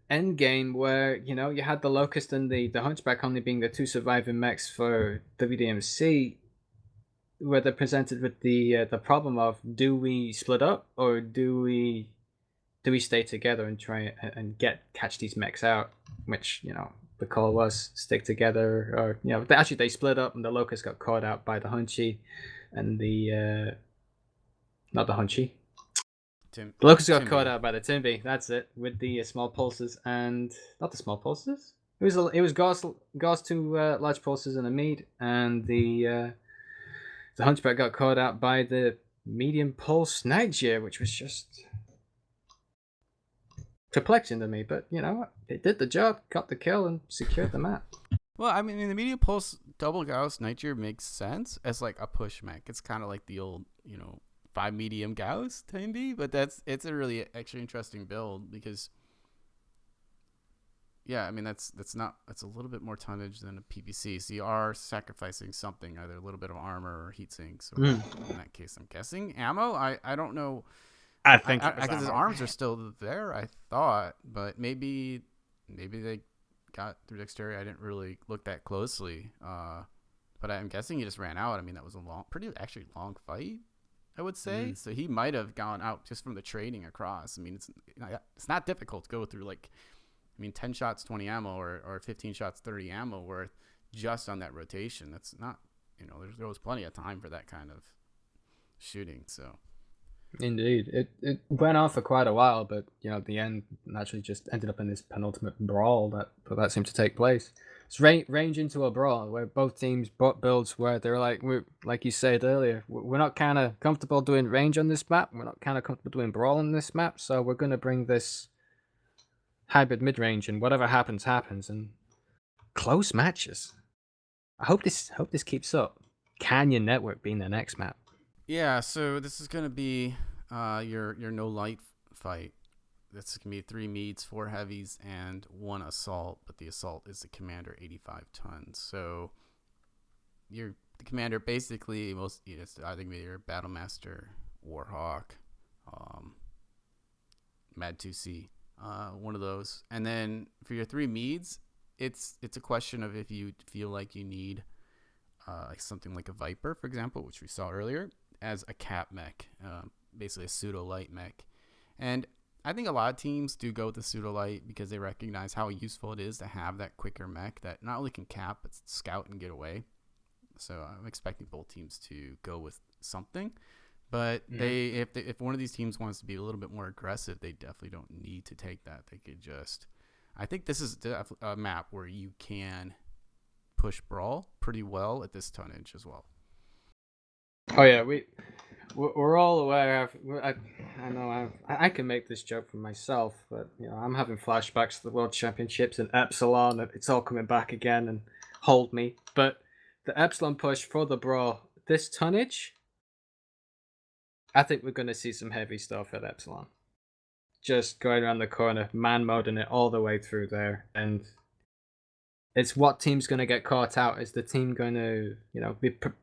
end game where you had the Locust and the Hunchback only being the 2 surviving mechs for WDMC, where they're presented with the problem of, do we split up or do we stay together and try and catch these mechs out? Which the call was stick together, or actually they split up and the Locust got caught out by the Hunchy and the not the Hunchy. The Locust got caught out by the Timby. That's it, with the small pulses, and not the small pulses. It was Gauss 2 large pulses and a mead, and the Hunchback got caught out by the medium pulse Nightshade, which was just perplexing to me. But you know what? It did the job, got the kill, and secured the map. Well, I mean, the medium pulse double Gauss Nightshade makes sense as like a push mech. It's kind of like the old 5 medium Gauss Timby, but it's a really actually interesting build because, yeah, I mean that's a little bit more tonnage than a PVC, so you are sacrificing something, either a little bit of armor or heat sinks, or in that case I'm guessing ammo. I don't know. I think because his arms are still there, I thought, but maybe they got through dexterity. I didn't really look that closely, but I'm guessing he just ran out. I mean, that was a pretty long fight, I would say. So he might have gone out just from the trading across. I mean, it's not difficult to go through 10 shots 20 ammo or 15 shots 30 ammo worth just on that rotation. That's not, there was plenty of time for that kind of shooting. So indeed, it went on for quite a while, but at the end naturally just ended up in this penultimate brawl that seemed to take place. It's range into a brawl where both teams bought builds where they're like you said earlier, we're not kind of comfortable doing range on this map. We're not kind of comfortable doing brawl on this map, so we're going to bring this hybrid mid-range, and whatever happens, and close matches. I hope this keeps up. Canyon Network being the next map. Yeah, so this is gonna be your no light fight. This can be 3 mediums, 4 heavies, and 1 assault. But the assault is the commander, 85 tons. So the commander basically most I think maybe your Battlemaster, Warhawk, um, Mad 2C, one of those. And then for your 3 mediums, it's a question of if you feel like you need like something like a Viper, for example, which we saw earlier, as a cap mech, basically a pseudo light mech. And I think a lot of teams do go with the pseudo light because they recognize how useful it is to have that quicker mech that not only can cap but scout and get away. So I'm expecting both teams to go with something. But if one of these teams wants to be a little bit more aggressive, they definitely don't need to take that. They could just. I think this is a map where you can push brawl pretty well at this tonnage as well. Oh yeah, we're all aware of. I know I can make this joke for myself, but I'm having flashbacks to the World Championships and Epsilon. It's all coming back again, and hold me. But the Epsilon push for the brawl, this tonnage, I think we're going to see some heavy stuff at Epsilon. Just going around the corner, man moding it all the way through there, and it's what team's going to get caught out. Is the team going to,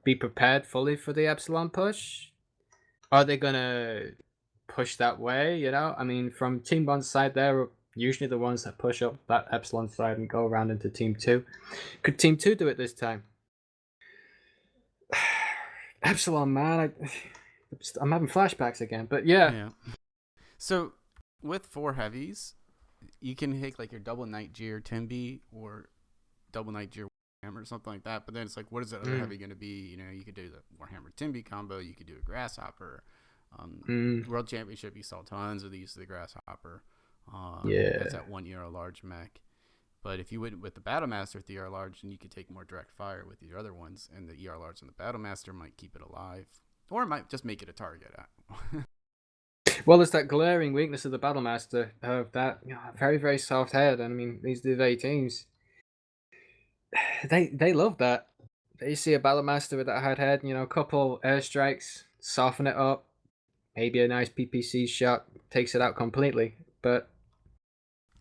be prepared fully for the Epsilon push? Are they going to push that way? I mean, from Team 1's side, they're usually the ones that push up that Epsilon side and go around into Team 2. Could Team 2 do it this time? Epsilon, man, I'm having flashbacks again, but yeah. So with 4 heavies, you can hit like your double Night Gear Timby or double Night Gear Warhammer or something like that. But then it's like, what is that other heavy going to be? You could do the Warhammer Timby combo. You could do a Grasshopper. World Championship, you saw tons of the use of the Grasshopper. That's that 1 ER large mech. But if you went with the Battlemaster with the ER large, then you could take more direct fire with your other ones, and the ER large on the Battlemaster might keep it alive, or it might just make it a target. Well, it's that glaring weakness of the Battlemaster of that very, very soft head. And I mean, these Duvet teams, they love that. They see a Battlemaster with that hard head, a couple airstrikes, soften it up, maybe a nice PPC shot takes it out completely. But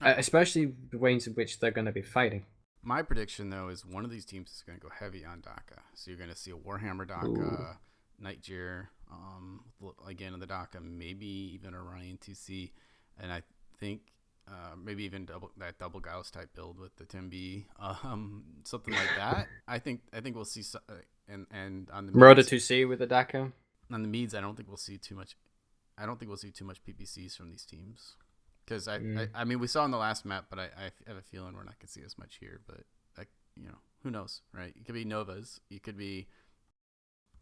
especially the ways in which they're going to be fighting. My prediction, though, is one of these teams is going to go heavy on Daka. So you're going to see a Warhammer Daka, Night Gear, again in the Daka, maybe even a Ryan 2C, and I think maybe even double Gauss type build with the Timby, something like that. I think we'll see and on the Murder 2C with the Daka. On the Meads, I don't think we'll see too much PPCs from these teams. Because I mean, we saw in the last map, but I have a feeling we're not going to see as much here. But who knows, right? It could be Novas. It could be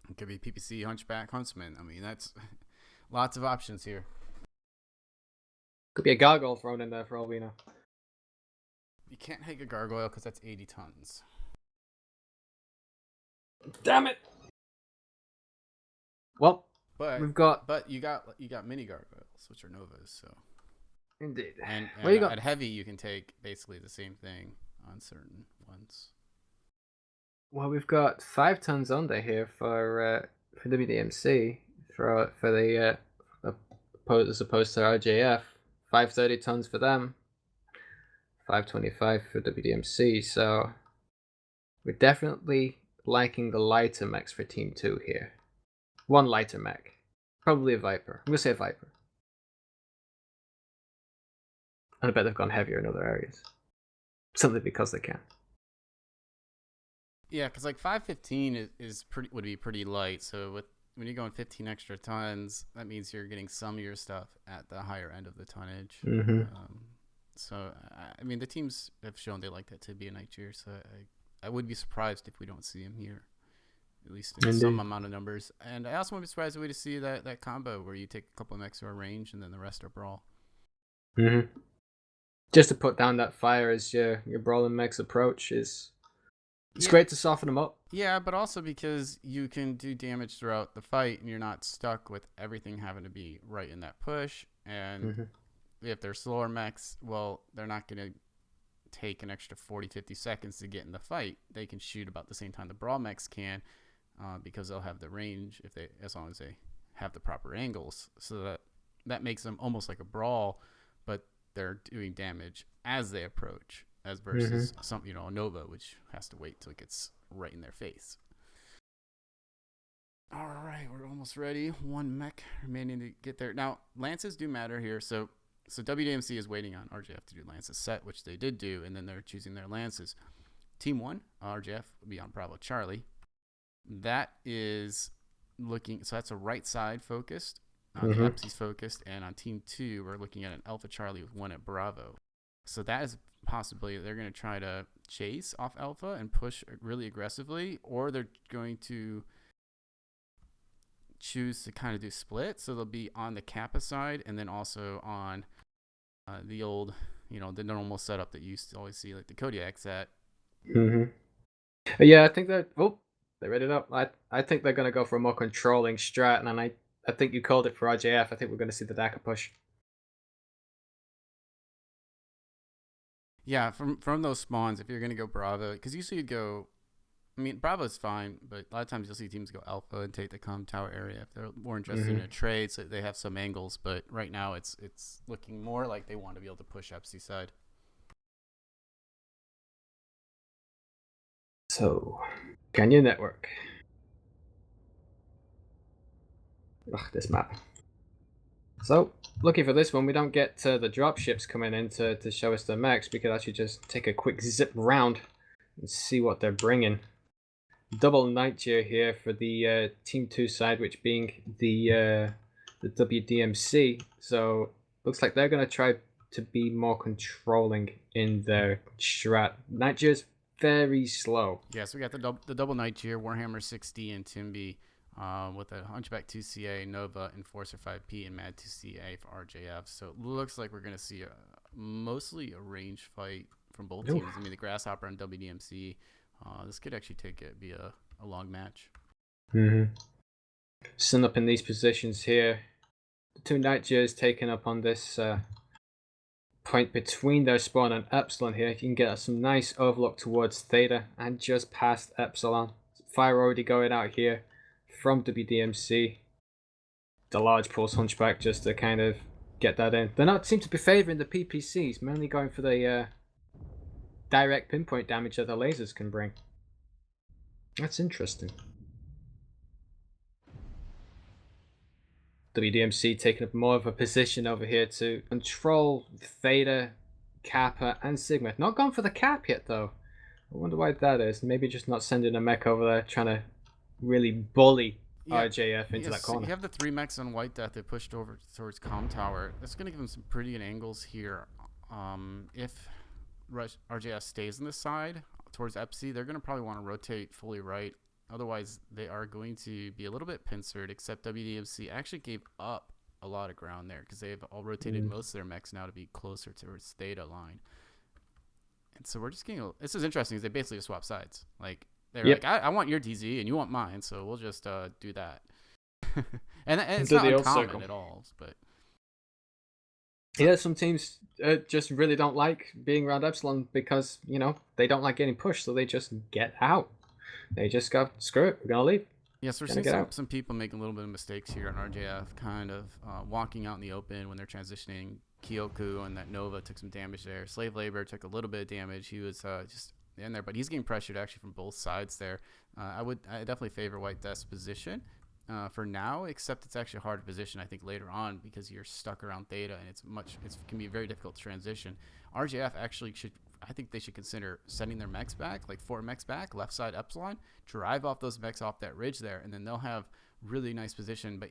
PPC, Hunchback, Huntsman. I mean, that's lots of options here. Could be a gargoyle thrown in there for all we know. You can't take a gargoyle because that's 80 tons. Damn it! Well, but you got mini gargoyles, which are Novas, so. Indeed. And at heavy, you can take basically the same thing on certain ones. Well, we've got 5 tons under here for WDMC for the as opposed to RJF. 530 tons for them. 525 for WDMC. So we're definitely liking the lighter mechs for Team 2 here. 1 lighter mech, probably a Viper. I'm gonna say a Viper. And I bet they've gone heavier in other areas. Simply because they can. Yeah, because like 515 would be pretty light. So when you're going 15 extra tons, that means you're getting some of your stuff at the higher end of the tonnage. Mm-hmm. So I mean, the teams have shown they like that to be a Night Gear. So I would be surprised if we don't see him here, at least in some amount of numbers. And I also wouldn't be surprised if we to see that combo where you take a couple of mechs who are range and then the rest are brawl. Mm-hmm. Just to put down that fire as your brawling mech's approach is. It's great to soften them up. Yeah, but also because you can do damage throughout the fight and you're not stuck with everything having to be right in that push. And if they're slower mechs, well, they're not going to take an extra 40, 50 seconds to get in the fight. They can shoot about the same time the brawl mechs can. because they'll have the range as long as they have the proper angles. So that makes them almost like a brawl, but they're doing damage as they approach, as versus a Nova, which has to wait till it gets right in their face. All right, we're almost ready. One mech remaining to get there. Now, lances do matter here. So WDMC is waiting on RJF to do lances set, which they did do, and then they're choosing their lances. Team 1, RJF, will be on Bravo Charlie. That is looking, so that's a right side focused. The EPSI's focused, and on Team 2, we're looking at an Alpha Charlie with 1 at Bravo. So that is a possibility. They're going to try to chase off Alpha and push really aggressively, or they're going to choose to kind of do split. So they'll be on the Kappa side and then also on the old, the normal setup that you used to always see, like the Kodiak's at. Yeah, I think that. Oh, they read it up. I think they're going to go for a more controlling strat, and I think you called it for RJF. I think we're going to see the Daka push. Yeah, from those spawns, if you're going to go Bravo, because usually you go, Bravo's fine, but a lot of times you'll see teams go Alpha and take the comm tower area if they're more interested in a trade, so they have some angles, but right now it's looking more like they want to be able to push EPSI side. So, Canyon Network. Ugh, this map. So, looking for this one, we don't get the drop ships coming in to show us the mechs. We could actually just take a quick zip round and see what they're bringing. Double Nightjar here for the Team 2 side, which being the WDMC. So, looks like they're going to try to be more controlling in their strat. Nightjar's very slow. Yes, we got the double Nightjar, Warhammer 60, and Timby. With a Hunchback 2CA, Nova, Enforcer 5P, and Mad 2CA for RJF. So it looks like we're going to see mostly a range fight from both teams. The Grasshopper and WDMC. This could actually be a long match. Sitting up in these positions here. The two Nightjars taken up on this point between their spawn and Epsilon here. You can get some nice overlook towards Theta and just past Epsilon. Fire already going out here from WDMC. The large pulse Hunchback just to kind of get that in. They not seem to be favouring the PPCs, mainly going for the direct pinpoint damage that the lasers can bring. That's interesting. WDMC taking up more of a position over here to control Theta, Kappa, and Sigma. Not gone for the Cap yet though. I wonder why that is. Maybe just not sending a mech over there trying to really bully RJF into that corner. You have the 3 mechs on White Death that pushed over towards Comm Tower. That's going to give them some pretty good angles here. If RJF stays on this side towards EPSI, they're going to probably want to rotate fully right. Otherwise, they are going to be a little bit pincered, except WDMC actually gave up a lot of ground there because they've all rotated most of their mechs now to be closer towards Theta line. And so we're just getting this is interesting because they basically just swap sides. Like, they're like, I want your DZ and you want mine, so we'll just do that. and it's not uncommon at all. But yeah, some teams just really don't like being around Epsilon because, they don't like getting pushed, so they just get out. They just go, screw it, we're going to leave. Yes, we're seeing some people making a little bit of mistakes here on RJF, kind of walking out in the open when they're transitioning. Kyoku and that Nova took some damage there. Slave Labor took a little bit of damage. He was just in there, but he's getting pressured actually from both sides there. I definitely favor White Death's position for now, except it's actually a hard position I think later on because you're stuck around Theta and it can be very difficult to transition. RJF actually I think they should consider sending their mechs back, like 4 mechs back, left side Epsilon, drive off those mechs off that ridge there, and then they'll have really nice position. But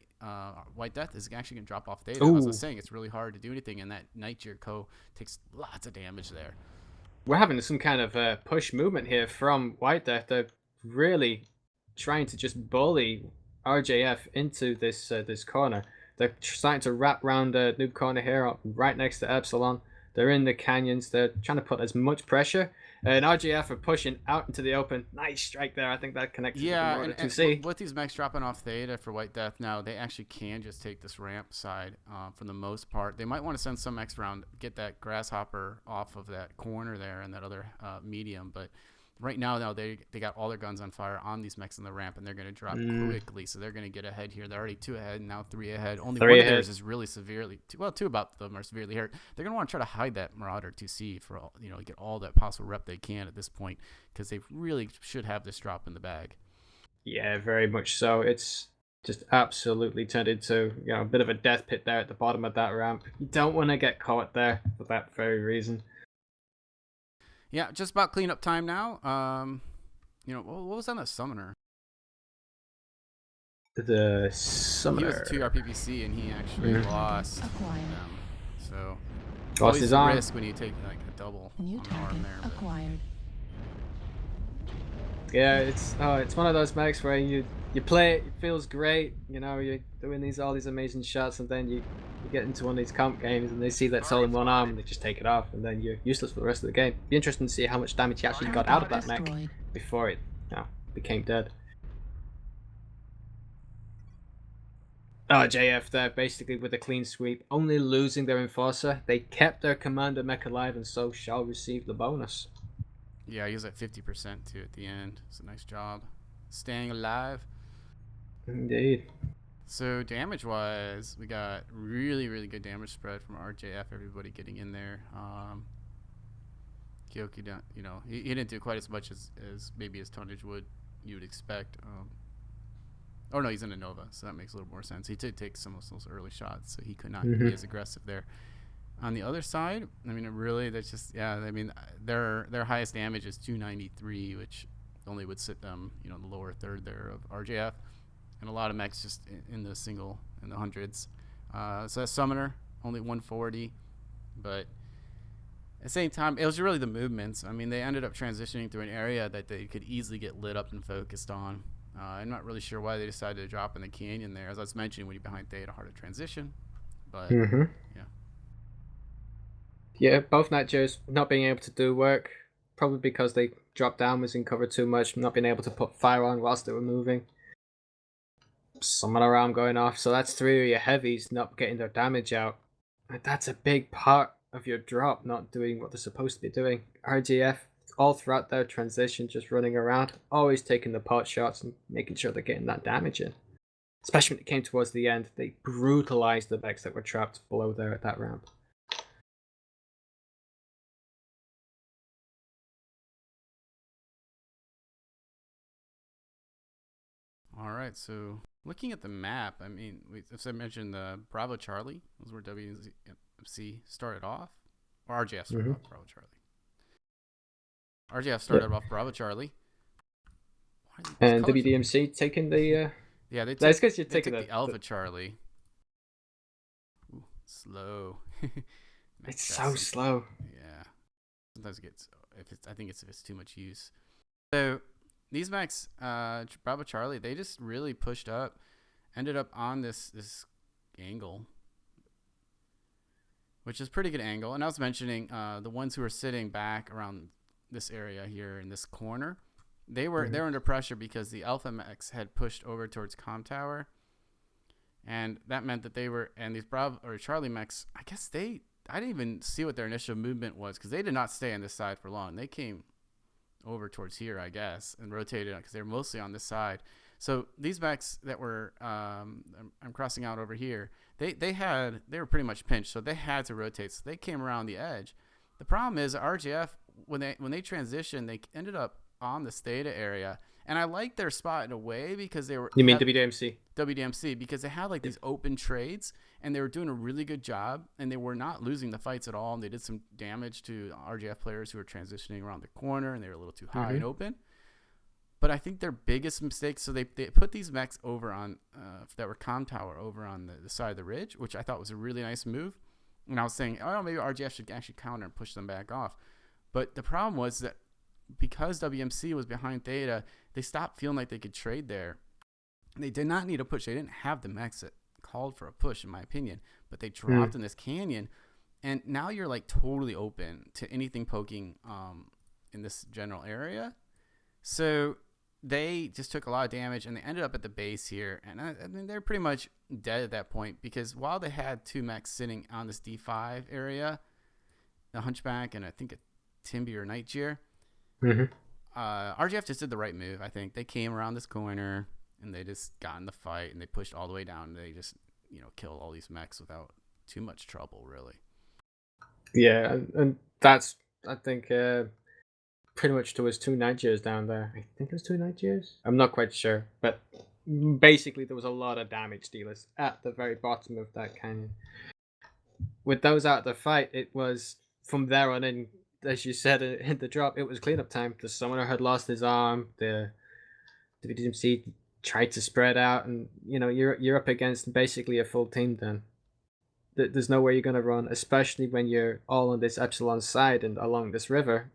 White Death is actually going to drop off Theta. As I was saying, it's really hard to do anything, and that Nightjar Co takes lots of damage there. We're having some kind of push movement here from White Death. They're really trying to just bully RJF into this corner. They're starting to wrap around Noob Corner here, right next to Epsilon. They're in the canyons. They're trying to put as much pressure. And RJF are pushing out into the open. Nice strike there. I think that connects with the to see. With these mechs dropping off Theta for White Death now, they actually can just take this ramp side for the most part. They might want to send some mechs around, get that Grasshopper off of that corner there and that other medium. But right now they got all their guns on fire on these mechs on the ramp, and they're going to drop quickly. So they're going to get ahead here. They're already 2 ahead, now 3 ahead. Only one of theirs is really severely, two about them are severely hurt. They're going to want to try to hide that Marauder 2C for all, get all that possible rep they can at this point, because they really should have this drop in the bag. Yeah, very much so. It's just absolutely turned into a bit of a death pit there at the bottom of that ramp. You don't want to get caught there for that very reason. Yeah, just about cleanup time now. What was on the summoner? The summoner. He was a 2 RPPC, and he actually lost. So lost his arm. Risk when you take like a double on the arm there. Acquired. Yeah, it's one of those mechs where you play it feels great. You're doing all these amazing shots, and then you get into one of these comp games and they see that it's all in one arm and they just take it off, and then you're useless for the rest of the game. Be interesting to see how much damage he actually got out of that mech before it became dead. JF there basically with a clean sweep, only losing their enforcer. They kept their commander mech alive and so shall receive the bonus. Yeah, he was at 50% too at the end. It's a nice job staying alive. Indeed. So damage-wise, we got really, really good damage spread from RJF. Everybody getting in there. Kyoki, he didn't do quite as much as maybe his tonnage you would expect. Oh no, he's in a Nova, so that makes a little more sense. He did take some of those early shots, so he could not be as aggressive there. On the other side, that's just their highest damage is 293, which only would sit them, the lower third there of RJF. And a lot of mechs just in the hundreds. So that summoner, only 140. But at the same time, it was really the movements. They ended up transitioning through an area that they could easily get lit up and focused on. I'm not really sure why they decided to drop in the canyon there. As I was mentioning, when you're behind Theta, harder transition. But, yeah. Yeah, both Natchos not being able to do work. Probably because they dropped downwards and covered too much, not being able to put fire on whilst they were moving. Summoner arm going off, so that's 3 of your heavies not getting their damage out. That's a big part of your drop, not doing what they're supposed to be doing. RGF, all throughout their transition, just running around, always taking the pot shots and making sure they're getting that damage in. Especially when it came towards the end, they brutalized the mechs that were trapped below there at that ramp. All right, so looking at the map, as I mentioned, the Bravo Charlie was where WDMC started off, or RJF started off Bravo Charlie. RJF started off Bravo Charlie. And WDMC taking the... yeah, they took the Alpha Charlie. Ooh, slow. It's so slow. Yeah. Sometimes it gets... I think if it's too much use. So... these mechs, Bravo Charlie, they just really pushed up, ended up on this angle, which is pretty good angle. And I was mentioning the ones who were sitting back around this area here in this corner, they were under pressure because the Alpha mechs had pushed over towards Com Tower, and that meant that these Bravo or Charlie mechs, I didn't even see what their initial movement was because they did not stay on this side for long. They came over towards here, I guess, and rotated because they're mostly on this side. So these mechs that were I'm crossing out over here, they were pretty much pinched, so they had to rotate. So they came around the edge. The problem is RGF when they transitioned, they ended up on the Theta area, and I like their spot in a way because they were. You mean WDMC? WDMC, because they had these open trades, and they were doing a really good job, and they were not losing the fights at all, and they did some damage to RGF players who were transitioning around the corner, and they were a little too high and open. But I think their biggest mistake, so they put these mechs over on that were Com Tower over on the side of the ridge, which I thought was a really nice move. And I was saying, maybe RGF should actually counter and push them back off. But the problem was that because WMC was behind Theta, they stopped feeling like they could trade there. They did not need a push. They didn't have the mechs that called for a push, in my opinion. But they dropped in this canyon, and now you're totally open to anything poking in this general area. So they just took a lot of damage, and they ended up at the base here. And they're pretty much dead at that point because while they had 2 mechs sitting on this D5 area, the Hunchback and I think a Timby or Nightjeer, RGF just did the right move. I think they came around this corner and they just got in the fight and they pushed all the way down. And they just, killed all these mechs without too much trouble, really. Yeah, and that's, I think, pretty much towards 2 Nigerias down there. I think it was 2 Nigerias. I'm not quite sure, but basically there was a lot of damage dealers at the very bottom of that canyon. With those out of the fight, it was from there on in, as you said in the drop, it was cleanup time. The summoner had lost his arm. The WDMC tried to spread out, and you're up against basically a full team. Then there's nowhere you're gonna run, especially when you're all on this epsilon side and along this river.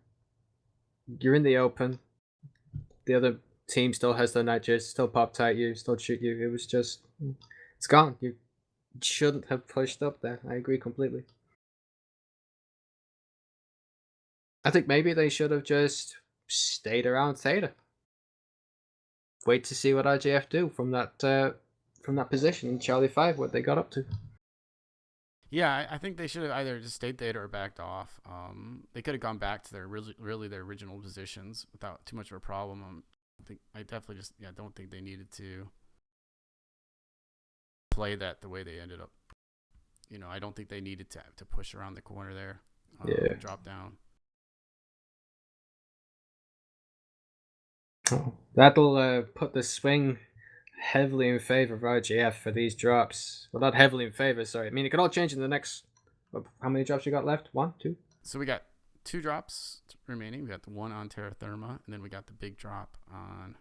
You're in the open. The other team still has their nightshades, still pop at you, still shoot you. It was just, it's gone. You shouldn't have pushed up there. I agree completely. I think maybe they should have just stayed around Theta. Wait to see what RJF do from that position in Charlie 5, what they got up to. Yeah, I think they should have either just stayed Theta or backed off. They could have gone back to their their original positions without too much of a problem. I definitely just don't think they needed to play that the way they ended up. I don't think they needed to push around the corner there. Drop down. That'll put the swing heavily in favor of RGF for these drops. Well, not heavily in favor, sorry. I mean, it could all change in the next... How many drops you got left? 1, 2? So we got 2 drops remaining. We got the one on Terra Therma, and then we got the big drop on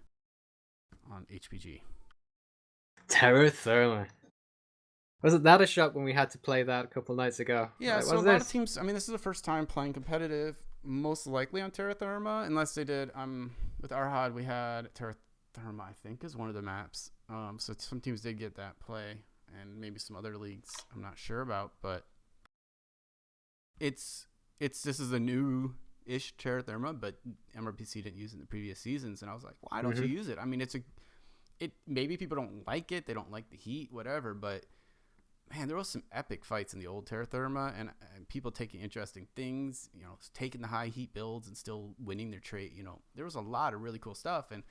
HPG. Terra Therma. Wasn't that a shock when we had to play that a couple nights ago? Yeah, so a lot of teams... I mean, this is the first time playing competitive, most likely on Terra Therma, unless they did... with Arhad, we had Terra Therma, I think, is one of the maps. So some teams did get that play, and maybe some other leagues I'm not sure about, but this is a new-ish Terra Therma, but MRBC didn't use it in the previous seasons, and I was like, why don't you use it? I mean, maybe people don't like it, they don't like the heat, whatever, but man, there was some epic fights in the old Terra Therma, and people taking interesting things, taking the high heat builds and still winning their trade. There was a lot of really cool stuff, and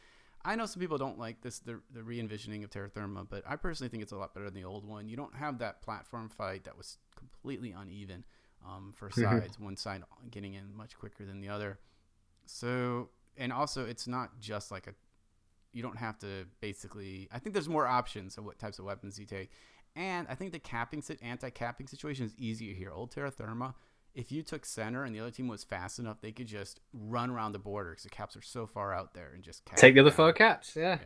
I know some people don't like the re-envisioning of Terra Therma, but I personally think it's a lot better than the old one. You don't have that platform fight that was completely uneven for sides, one side getting in much quicker than the other. So, and also it's not just like you don't have to basically, I think there's more options of what types of weapons you take. And I think the anti-capping situation is easier here. Old Terra Therma, if you took center and the other team was fast enough, they could just run around the border because the caps are so far out there and just take the other 4 caps. Yeah,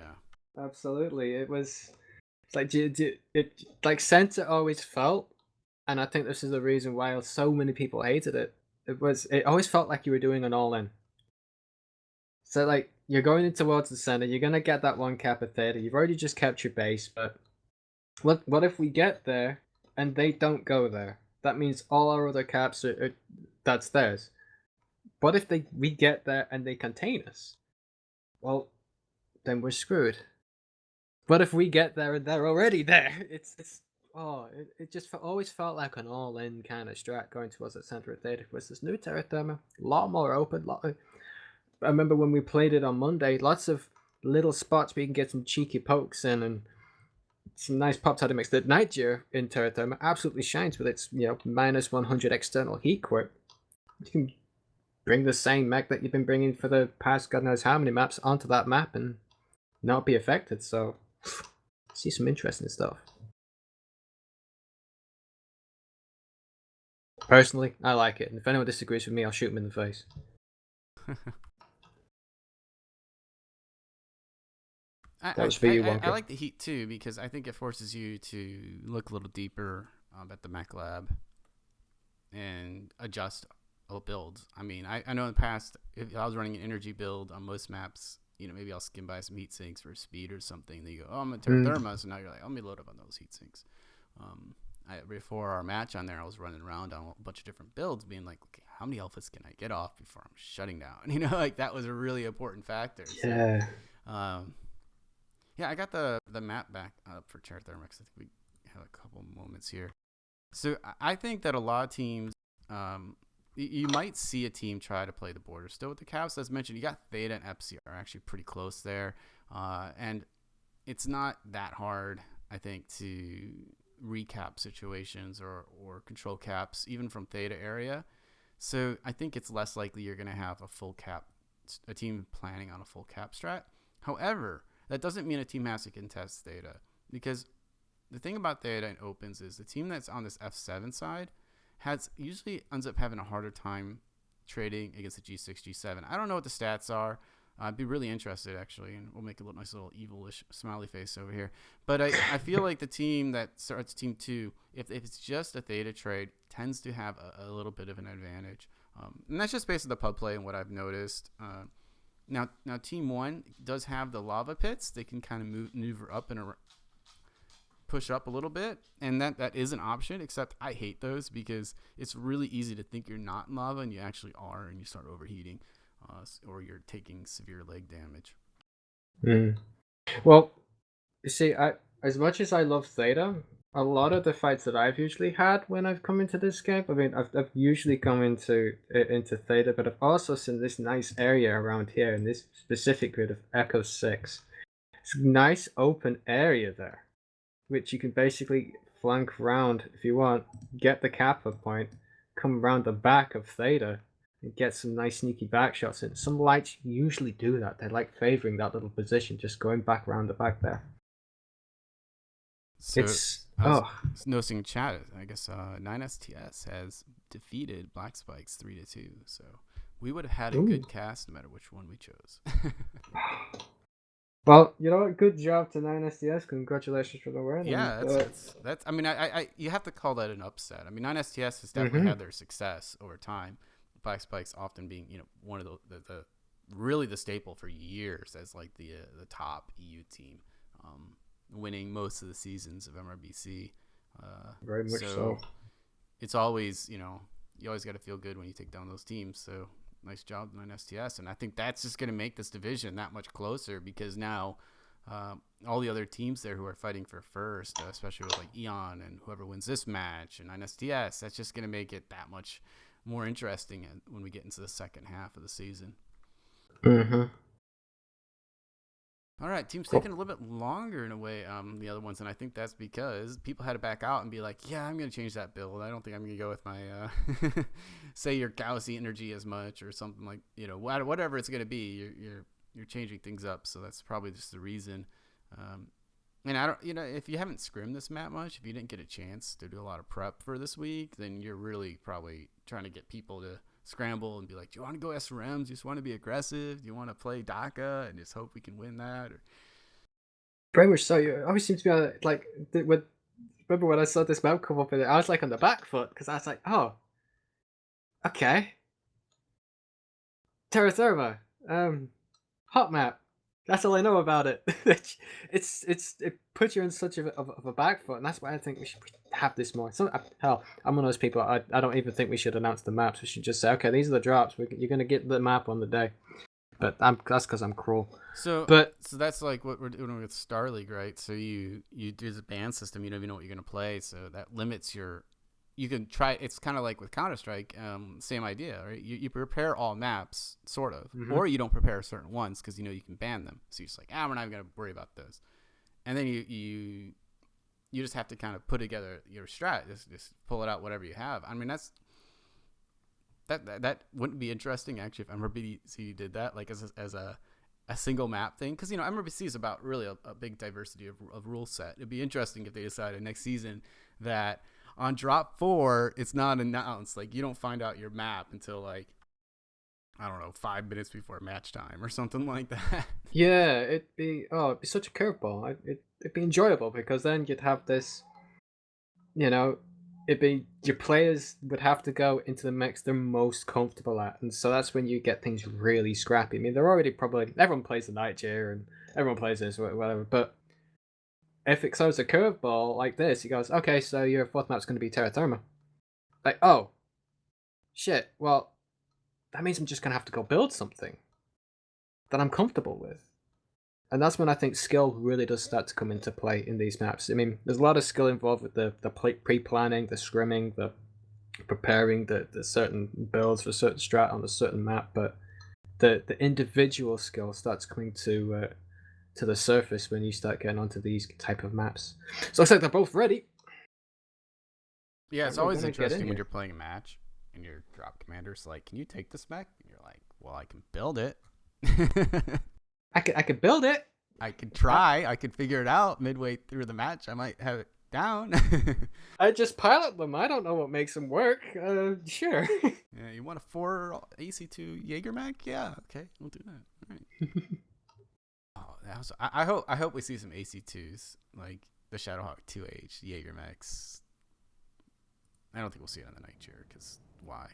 absolutely. It's like like center always felt, and I think this is the reason why so many people hated it. It always felt like you were doing an all-in. So like you're going in towards the center, you're gonna get that 1 cap of Theta. You've already just kept your base, but what if we get there and they don't go there? That means all our other caps that's theirs. What if we get there and they contain us? Well, then we're screwed. What if we get there and they're already there? It just always felt like an all-in kind of strat going towards the center of Theta. Was this new Terra Therma, a lot more open. I remember when we played it on Monday, lots of little spots where you can get some cheeky pokes in and some nice pop title mix. The Nightgear in Terra Therma absolutely shines with its minus 100 external heat quirk. You can bring the same mech that you've been bringing for the past God knows how many maps onto that map and not be affected. So see some interesting stuff. Personally, I like it, and if anyone disagrees with me, I'll shoot them in the face. I like the heat too because I think it forces you to look a little deeper at the mech lab and adjust builds. I mean, I know in the past if I was running an energy build on most maps, maybe I'll skim by some heat sinks for speed or something. Then you go, oh, I'm a Terra Therma, so now you're like, let me load up on those heat sinks. Before our match on there, I was running around on a bunch of different builds, being like, okay, how many alphas can I get off before I'm shutting down? Like that was a really important factor. Yeah. So, yeah, I got the map back up for Terra Therma because I think we have a couple moments here. So I think that a lot of teams you might see a team try to play the border still with the caps. As mentioned, you got Theta and Epsilon are actually pretty close there, and it's not that hard, I think, to recap situations or control caps even from Theta area. So I think it's less likely you're going to have a team planning on a full cap strat. However, that doesn't mean a team has to contest Theta, because the thing about Theta and opens is the team that's on this F7 side usually ends up having a harder time trading against the G6, G7. I don't know what the stats are. I'd be really interested, actually, and we'll make a nice little evilish smiley face over here. But I feel like the team that starts Team 2, if it's just a Theta trade, tends to have a little bit of an advantage. And that's just based on the pub play and what I've noticed. Now Team 1 does have the lava pits. They can kind of maneuver up and push up a little bit, and that is an option, except I hate those because it's really easy to think you're not in lava and you actually are, and you start overheating, or you're taking severe leg damage. Well, you see, as much as I love Theta, a lot of the fights that I've usually had when I've come into this game, I mean, I've usually come into Theta, but I've also seen this nice area around here in this specific grid of Echo 6. It's a nice open area there, which you can basically flank round if you want, get the Kappa point, come around the back of Theta, and get some nice sneaky back shots in. Some lights usually do that. They like favoring that little position, just going back around the back there. So I was noticing in chat, I guess 9STS has defeated Black Spikes 3-2. So we would have had a good cast no matter which one we chose. Well, you know what? Good job to 9STS. Congratulations for the win. Yeah, that's. I mean, I you have to call that an upset. I mean, 9STS has definitely had their success over time. Black Spikes often being, one of the really the staple for years as like the top EU team, winning most of the seasons of MRBC. Very much so. It's always, you always got to feel good when you take down those teams. So nice job, 9STS. And I think that's just going to make this division that much closer, because now all the other teams there who are fighting for first, especially with like Eon and whoever wins this match and 9STS, that's just going to make it that much more interesting when we get into the second half of the season. All right, teams taking a little bit longer in a way, the other ones, and I think that's because people had to back out and be like, yeah, I'm going to change that build. I don't think I'm going to go with my, say your Gaussy energy as much or something like, whatever it's going to be, you're changing things up. So that's probably just the reason. And I don't, if you haven't scrimmed this map much, if you didn't get a chance to do a lot of prep for this week, then you're really probably trying to get people to scramble and be like, do you want to go SRMs? Do you just want to be aggressive? Do you want to play DACA and just hope we can win that? Or very much so. You always seem to be like, remember when I saw this map come up in it, I was like on the back foot, because I was like, oh, okay. Terra Therma, hot map. That's all I know about it. It puts you in such of a back foot, and that's why I think we should have this more. Hell, I'm one of those people. I don't even think we should announce the maps. We should just say, okay, these are the drops. You're gonna get the map on the day. But that's because I'm cruel. So that's like what we're doing with Star League, right? So you do the ban system. You don't even know what you're gonna play, so that limits your. You can try. It's kind of like with Counter-Strike, same idea, right? You prepare all maps, sort of, or you don't prepare certain ones because you can ban them. So you're just like, we're not even gonna worry about those, and then you just have to kind of put together your strat, just pull it out, whatever you have. I mean, that wouldn't be interesting actually if MRBC did that, like as a single map thing, because MRBC is about really a big diversity of rule set. It'd be interesting if they decided next season that on drop 4, it's not announced. Like, you don't find out your map until, like, I don't know, 5 minutes before match time or something like that. Yeah, it'd be such a curveball. It'd be enjoyable, because then you'd have this, it'd be your players would have to go into the mix they're most comfortable at, and so that's when you get things really scrappy. I mean, they're already everyone plays the night chair and everyone plays this, whatever, but if it throws a curveball like this, he goes, okay, so your fourth map's going to be Terra Therma. Like, oh, shit, well, that means I'm just going to have to go build something that I'm comfortable with. And that's when I think skill really does start to come into play in these maps. I mean, there's a lot of skill involved with the pre-planning, the scrimming, the preparing the certain builds for certain strat on a certain map, but the individual skill starts coming to the surface when you start getting onto these type of maps. So looks like they're both ready. Yeah, it's We're always gonna get in interesting when here. you're playing a match and your drop commander's like, "Can you take this mech?" And you're like, "Well, I can build it. I could build it. I could try. I could figure it out midway through the match. I might have it down." I just pilot them. I don't know what makes them work. Sure. Yeah, you want a 4 AC2 Jaeger mech? Yeah, okay, we'll do that. All right. Oh, that was, I hope we see some AC2s like the Shadowhawk 2H Jaeger mechs. I don't think we'll see it on the night chair because why?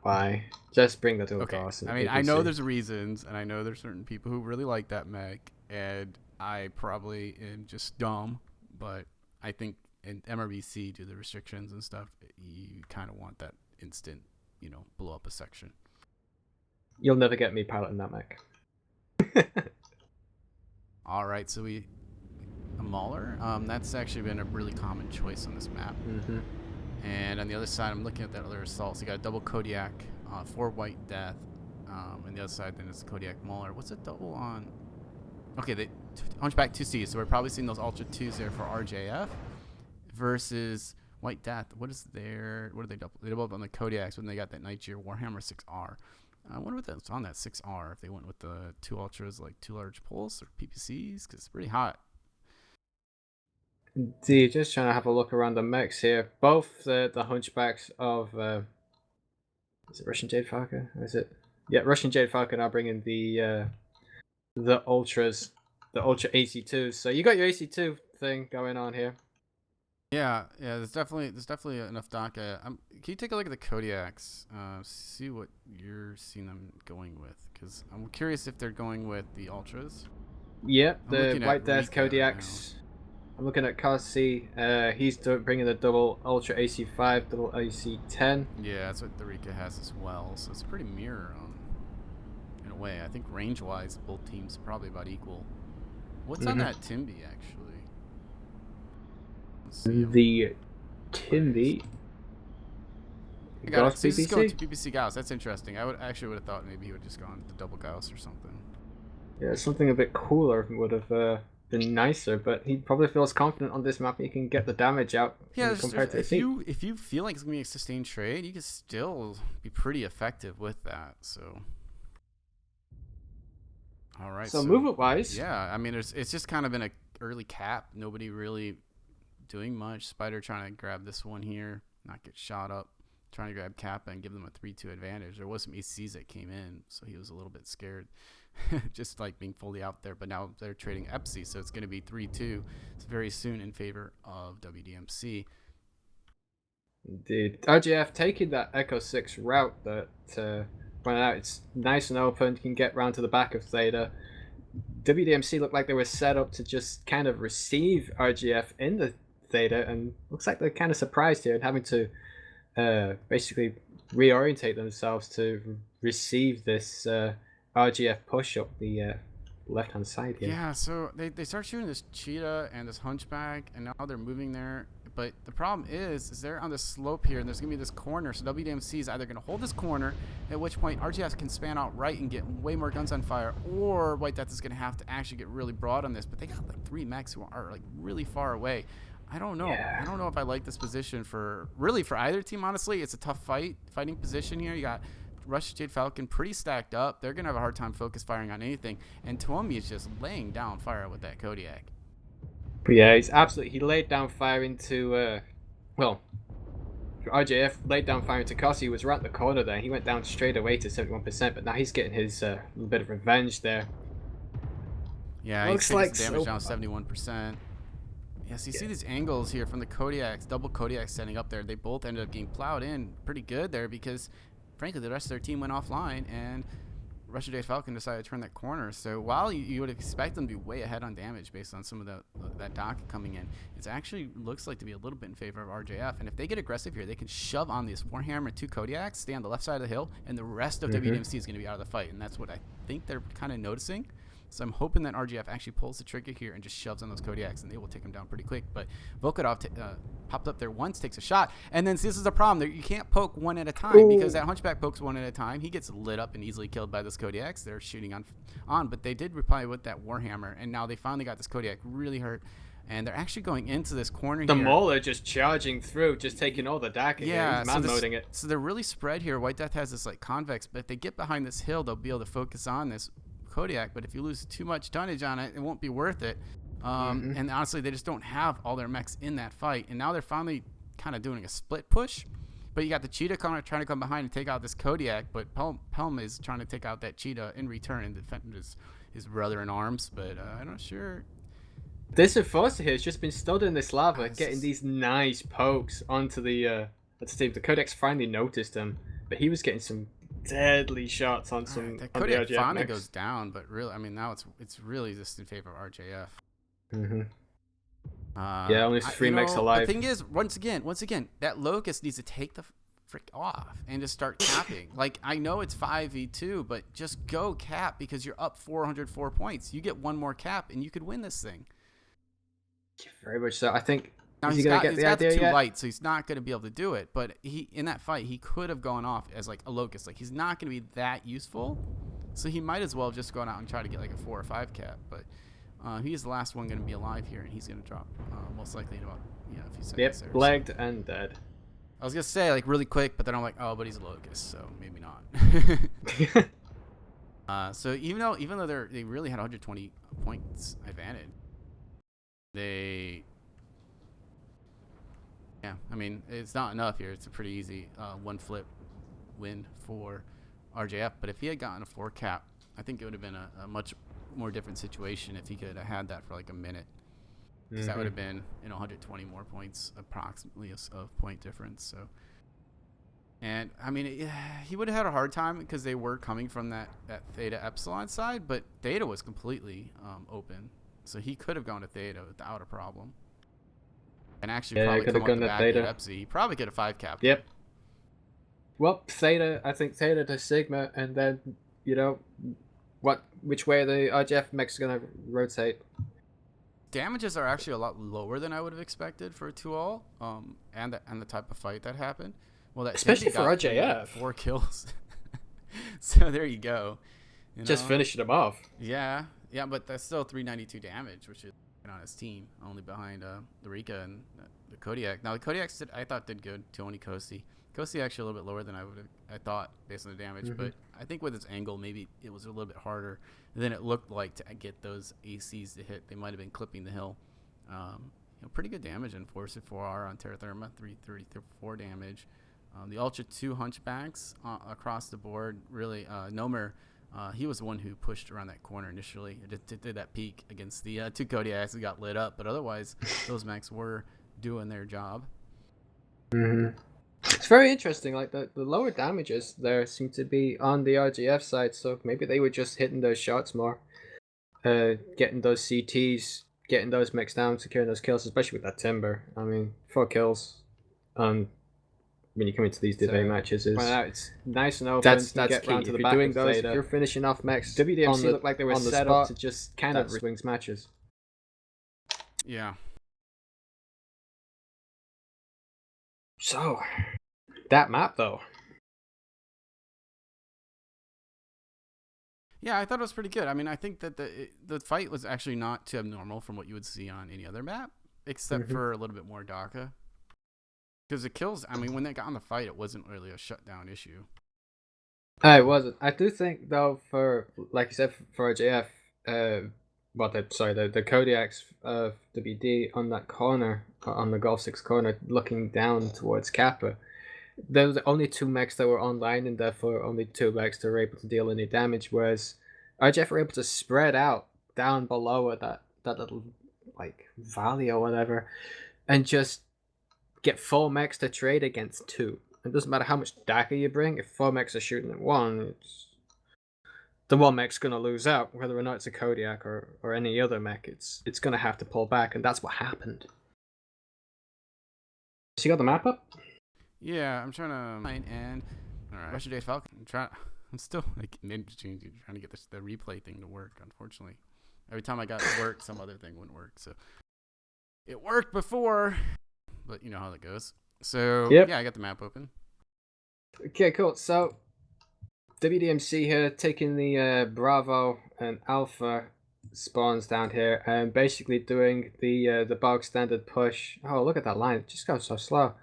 Why? Just bring the dual Okay, gas. I mean, I know there's reasons, and I know there's certain people who really like that mech, and I probably am just dumb, but I think in MRBC, due to the restrictions and stuff, you kind of want that instant, blow up a section. You'll never get me piloting that mech. All right, so a Mauler. That's actually been a really common choice on this map. Mm-hmm. And on the other side, I'm looking at that other assault. So you got a double Kodiak, 4 White Death, and the other side then is Kodiak Mauler. What's a double on? Okay, they Hunchback 2C. So we're probably seeing those Ultra 2s there for RJF versus White Death. What is their? What do they double? They double up on the Kodiaks when they got that Night Year Warhammer 6R. I wonder what that's on that 6R. If they went with the 2 Ultras, like 2 large pulse or PPCs, because it's pretty hot. Indeed, just trying to have a look around the mechs here. Both the hunchbacks of is it Russian Jade Falcon? Or is it? Yeah, Russian Jade Falcon are bringing the ultras, the Ultra AC2s. So you got your AC2 thing going on here. Yeah. There's definitely enough DACA. Can you take a look at the Kodiaks? See what you're seeing them going with, because I'm curious if they're going with the Ultras. Yep, I'm the looking at White Death Rika right Kodiaks. I'm looking at Kasi. He's bringing the double Ultra AC5, double AC10. Yeah, that's what the Rika has as well. So it's pretty mirror in a way. I think range-wise, both teams are probably about equal. What's on that Timby actually? Let's see. The Timby. I got it. Gauss So he's just going PPC? to PPC Gauss. That's interesting. I would have thought maybe he would just gone to double Gauss or something. Yeah, something a bit cooler would have been nicer, but he probably feels confident on this map he can get the damage out compared to if you feel like it's gonna be a sustained trade, you can still be pretty effective with that. So, all right. So movement wise, yeah, I mean, it's just kind of been a early cap. Nobody really doing much. Spider trying to grab this one here, not get shot up. Trying to grab Kappa and give them a 3-2 advantage. There was some ACs that came in, so he was a little bit scared, just like being fully out there. But now they're trading Epsi, so it's going to be 3-2 very soon in favor of WDMC. indeed. RGF taking that Echo 6 route that pointed out it's nice and open, you can get round to the back of Theta. WDMC looked like they were set up to just kind of receive RGF in the Theta, and looks like they're kind of surprised here and having to basically reorientate themselves to receive this RGF push up the left hand side here. Yeah, so they start shooting this Cheetah and this Hunchback, and now they're moving there. But the problem is they're on the slope here, and there's going to be this corner. So WDMC is either going to hold this corner, at which point RGF can span out right and get way more guns on fire, or White Death is going to have to actually get really broad on this. But they got like 3 mechs who are like really far away. I don't know. Yeah. I don't know if I like this position for either team, honestly. It's a tough fighting position here. You got Rush Jade Falcon pretty stacked up. They're going to have a hard time focus firing on anything. And Tuomi is just laying down fire with that Kodiak. Yeah, he's absolutely. He laid down fire into. RJF laid down fire into Kasi. He was right at the corner there. He went down straight away to 71%, but now he's getting his little bit of revenge there. Yeah, Looks he's like damage down 71%. Yeah, so you see these angles here from the Kodiaks, double Kodiaks setting up there. They both ended up getting plowed in pretty good there because, frankly, the rest of their team went offline and Russian Jade Falcon decided to turn that corner. So while you would expect them to be way ahead on damage based on some of that DACA coming in, it actually looks like to be a little bit in favor of RJF. And if they get aggressive here, they can shove on this Warhammer 2 Kodiaks, stay on the left side of the hill, and the rest of WDMC is going to be out of the fight. And that's what I think they're kind of noticing. So I'm hoping that RGF actually pulls the trigger here and just shoves on those Kodiaks, and they will take him down pretty quick. But Volkadov popped up there once, takes a shot, and then this is a problem. You can't poke one at a time because that Hunchback pokes one at a time. He gets lit up and easily killed by those Kodiaks. They're shooting on, but they did reply with that Warhammer, and now they finally got this Kodiak really hurt. And they're actually going into this corner the here. The Mauler just charging through, just taking all the DAC. Yeah, he's man-moding it. So they're really spread here. White Death has this like convex, but if they get behind this hill, they'll be able to focus on this Kodiak. But if you lose too much tonnage on it, it won't be worth it. And honestly, they just don't have all their mechs in that fight. And now they're finally kind of doing a split push. But you got the Cheetah trying to come behind and take out this Kodiak, but Pelm is trying to take out that Cheetah in return and defend his brother in arms. But I'm not sure. This Enforcer here has just been stood in this lava, getting these nice pokes onto the team. The Kodiak's finally noticed him, but he was getting some deadly shots on some. The Kodiak finally goes down, but really, I mean, now it's really just in favor of RJF. Yeah, only 3 mechs alive. The thing is, once again, that Locust needs to take the frick off and just start capping. Like, I know it's 5v2, but just go cap because you're up 404 points. You get one more cap and you could win this thing. Very much so. I think now he's got the too light, so he's not going to be able to do it. But in that fight, he could have gone off as like a Locust. Like, he's not going to be that useful, so he might as well have just gone out and try to get like a 4 or 5 cap. But he's the last one going to be alive here, and he's going to drop most likely in about a few seconds. Yep, legged and dead. I was going to say like really quick, but then I'm like, oh, but he's a Locust, so maybe not. So even though they really had 120 points advantage. I mean, it's not enough here. It's a pretty easy one flip win for RJF. But if he had gotten a 4 cap, I think it would have been a much more different situation if he could have had that for like a minute. Because that would have been 120 more points approximately of point difference. So, and I mean, he would have had a hard time because they were coming from that Theta Epsilon side, but Theta was completely open. So he could have gone to Theta without a problem. And actually probably come up the back at Epsi. He probably get a 5 cap. Yep. Well, Theta, I think Theta to Sigma, and then, which way the RGF mech's going to rotate. Damages are actually a lot lower than I would have expected for a 2-all, and the type of fight that happened. Well, that especially for RJF. 4 kills. So there you go. Just finishing him off. Yeah. Yeah, but that's still 392 damage, which is on his team, only behind the Rika and the Kodiak. Now, the Kodiak I thought did good to only Kosi. Kosi actually a little bit lower than I thought based on the damage, but I think with its angle, maybe it was a little bit harder than it looked like to get those ACs to hit. They might have been clipping the hill. Pretty good damage in Force 4R on Terra Therma, 334 damage. The Ultra 2 Hunchbacks across the board, really, Nomer. He was the one who pushed around that corner initially. It did that peek against the 2 Kodiaks and got lit up, but otherwise, those mechs were doing their job. It's very interesting. Like the lower damages there seem to be on the RGF side, so maybe they were just hitting those shots more, getting those CTs, getting those mechs down, securing those kills, especially with that Timber. I mean, 4 kills. When you come into these debate matches, it's nice and open. That's get key. To the back doing those, if you're finishing off mechs. WDMC looked like they were set up to just kind of swings matches. Yeah. So, that map though. Yeah, I thought it was pretty good. I mean, I think that the fight was actually not too abnormal from what you would see on any other map, except for a little bit more DACA. Because the kills, I mean, when they got on the fight, it wasn't really a shutdown issue. It wasn't. I do think, though, for, like you said, for RJF, the Kodiaks of WD on that corner, on the Golf 6 corner, looking down towards Kappa, there was only 2 mechs that were online, and therefore only 2 mechs that were able to deal any damage, whereas RJF were able to spread out down below that little, like, valley or whatever, and just get 4 mechs to trade against 2. It doesn't matter how much DACA you bring. If 4 mechs are shooting at 1, the 1 mech's going to lose out. Whether or not it's a Kodiak or any other mech, it's going to have to pull back, and that's what happened. So you got the map up? Yeah, I'm trying to find and all right. Jade Falcon. I'm still like trying to get the replay thing to work. Unfortunately, every time I got to work, some other thing wouldn't work. So it worked before, but you know how that goes. So Yep. yeah, I got the map open. Okay, cool. So WDMC here taking the Bravo and Alpha spawns down here and basically doing the bog standard push. Oh, look at that line. It just goes so slow.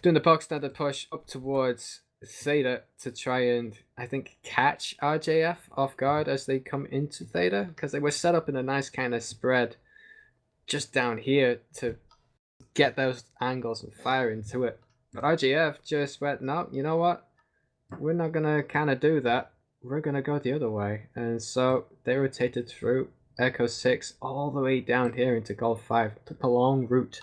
Doing the bog standard push up towards Theta to try and, I think, catch RJF off guard as they come into Theta, because they were set up in a nice kind of spread just down here to get those angles and fire into it. But RJF just went, no, you know what? We're not going to kind of do that. We're going to go the other way. And so they rotated through Echo 6 all the way down here into Golf 5. Took a long route.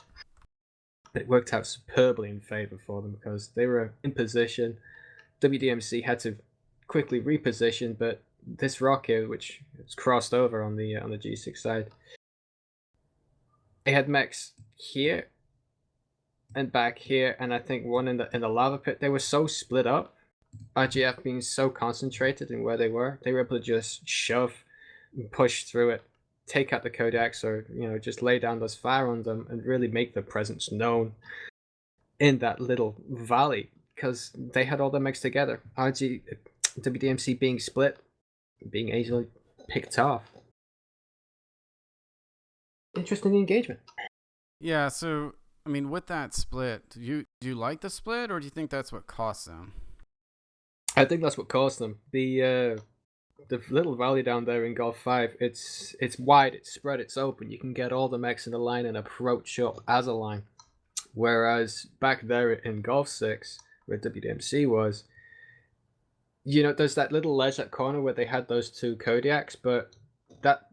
But it worked out superbly in favor for them because they were in position. WDMC had to quickly reposition, but this rock here, which was crossed over on the G6 side, they had mechs here and back here, and I think one in the lava pit. They were so split up. RGF being so concentrated in where they were able to just shove and push through it, take out the Kodaks, or just lay down those fire on them and really make their presence known in that little valley, because they had all their mechs together. WDMC being split, being easily picked off. Interesting engagement. Yeah, so I mean, with that split, do you like the split, or do you think that's what cost them? I think that's what cost them. The little valley down there in Golf 5, it's wide, it's spread, it's open. You can get all the mechs in a line and approach up as a line. Whereas back there in Golf 6, where WDMC was, there's that little ledge, that corner where they had those two Kodiaks, but that,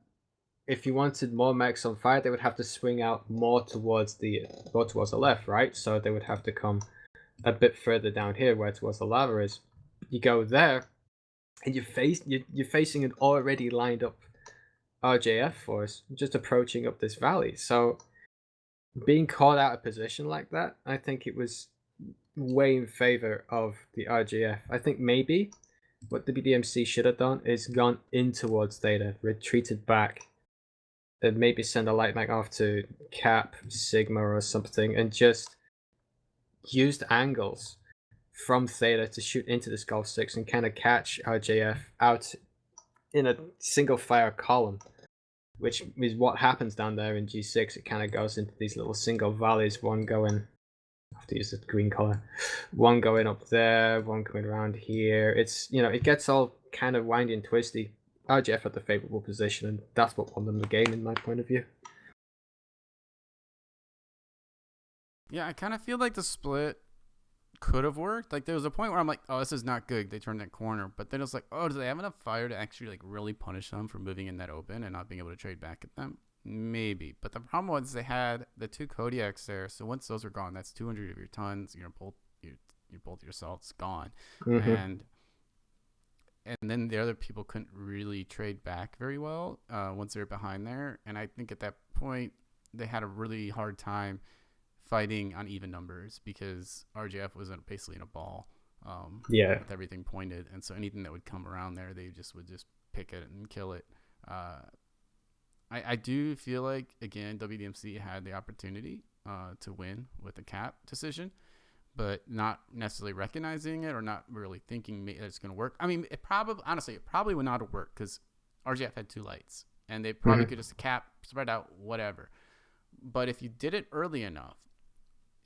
if you wanted more mechs on fire, they would have to swing out more towards the left, right? So they would have to come a bit further down here, where towards the lava is. You go there, and you're facing an already lined up RJF force, just approaching up this valley. So being caught out of position like that, I think it was way in favor of the RJF. I think maybe what the BDMC should have done is gone in towards Theta, retreated back, and maybe send a light mech off to Cap, Sigma, or something, and just used angles from Theta to shoot into this Golf 6 and kind of catch RJF out in a single fire column, which is what happens down there in G6. It kind of goes into these little single valleys, one going, I have to use the green color, one going up there, one going around here. It's, it gets all kind of windy and twisty. RJF had the favorable position, and that's what won them the game in my point of view. Yeah, I kind of feel like the split could have worked. Like, there was a point where I'm like, oh, this is not good. They turned that corner. But then it's like, oh, do they have enough fire to actually like really punish them for moving in that open and not being able to trade back at them? Maybe. But the problem was they had the two Kodiaks there. So once those are gone, that's 200 of your tons. Your bolt your assault's gone. Mm-hmm. And then the other people couldn't really trade back very well once they were behind there. And I think at that point they had a really hard time fighting on even numbers because RJF was basically in a ball with everything pointed, and so anything that would come around there, they would just pick it and kill it. I do feel like, again, WDMC had the opportunity to win with a cap decision, but not necessarily recognizing it or not really thinking it's going to work. I mean, it probably would not have worked because RJF had two lights, and they probably could just cap, spread out, whatever. But if you did it early enough,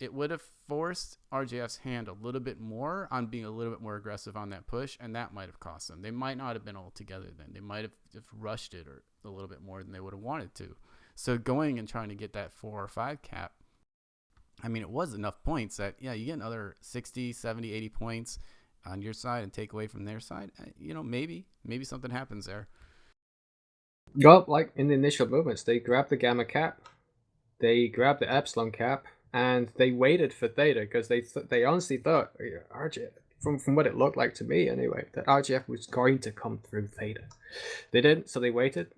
it would have forced RJF's hand a little bit more on being a little bit more aggressive on that push, and that might have cost them. They might not have been all together then. They might have just rushed it or a little bit more than they would have wanted to. So going and trying to get that 4 or 5 cap, I mean, it was enough points that, yeah, you get another 60, 70, 80 points on your side and take away from their side. Maybe something happens there. Well, like in the initial movements, they grabbed the Gamma cap, they grabbed the Epsilon cap, and they waited for Theta because they honestly thought, RJF, from what it looked like to me anyway, that RJF was going to come through Theta. They didn't, so they waited.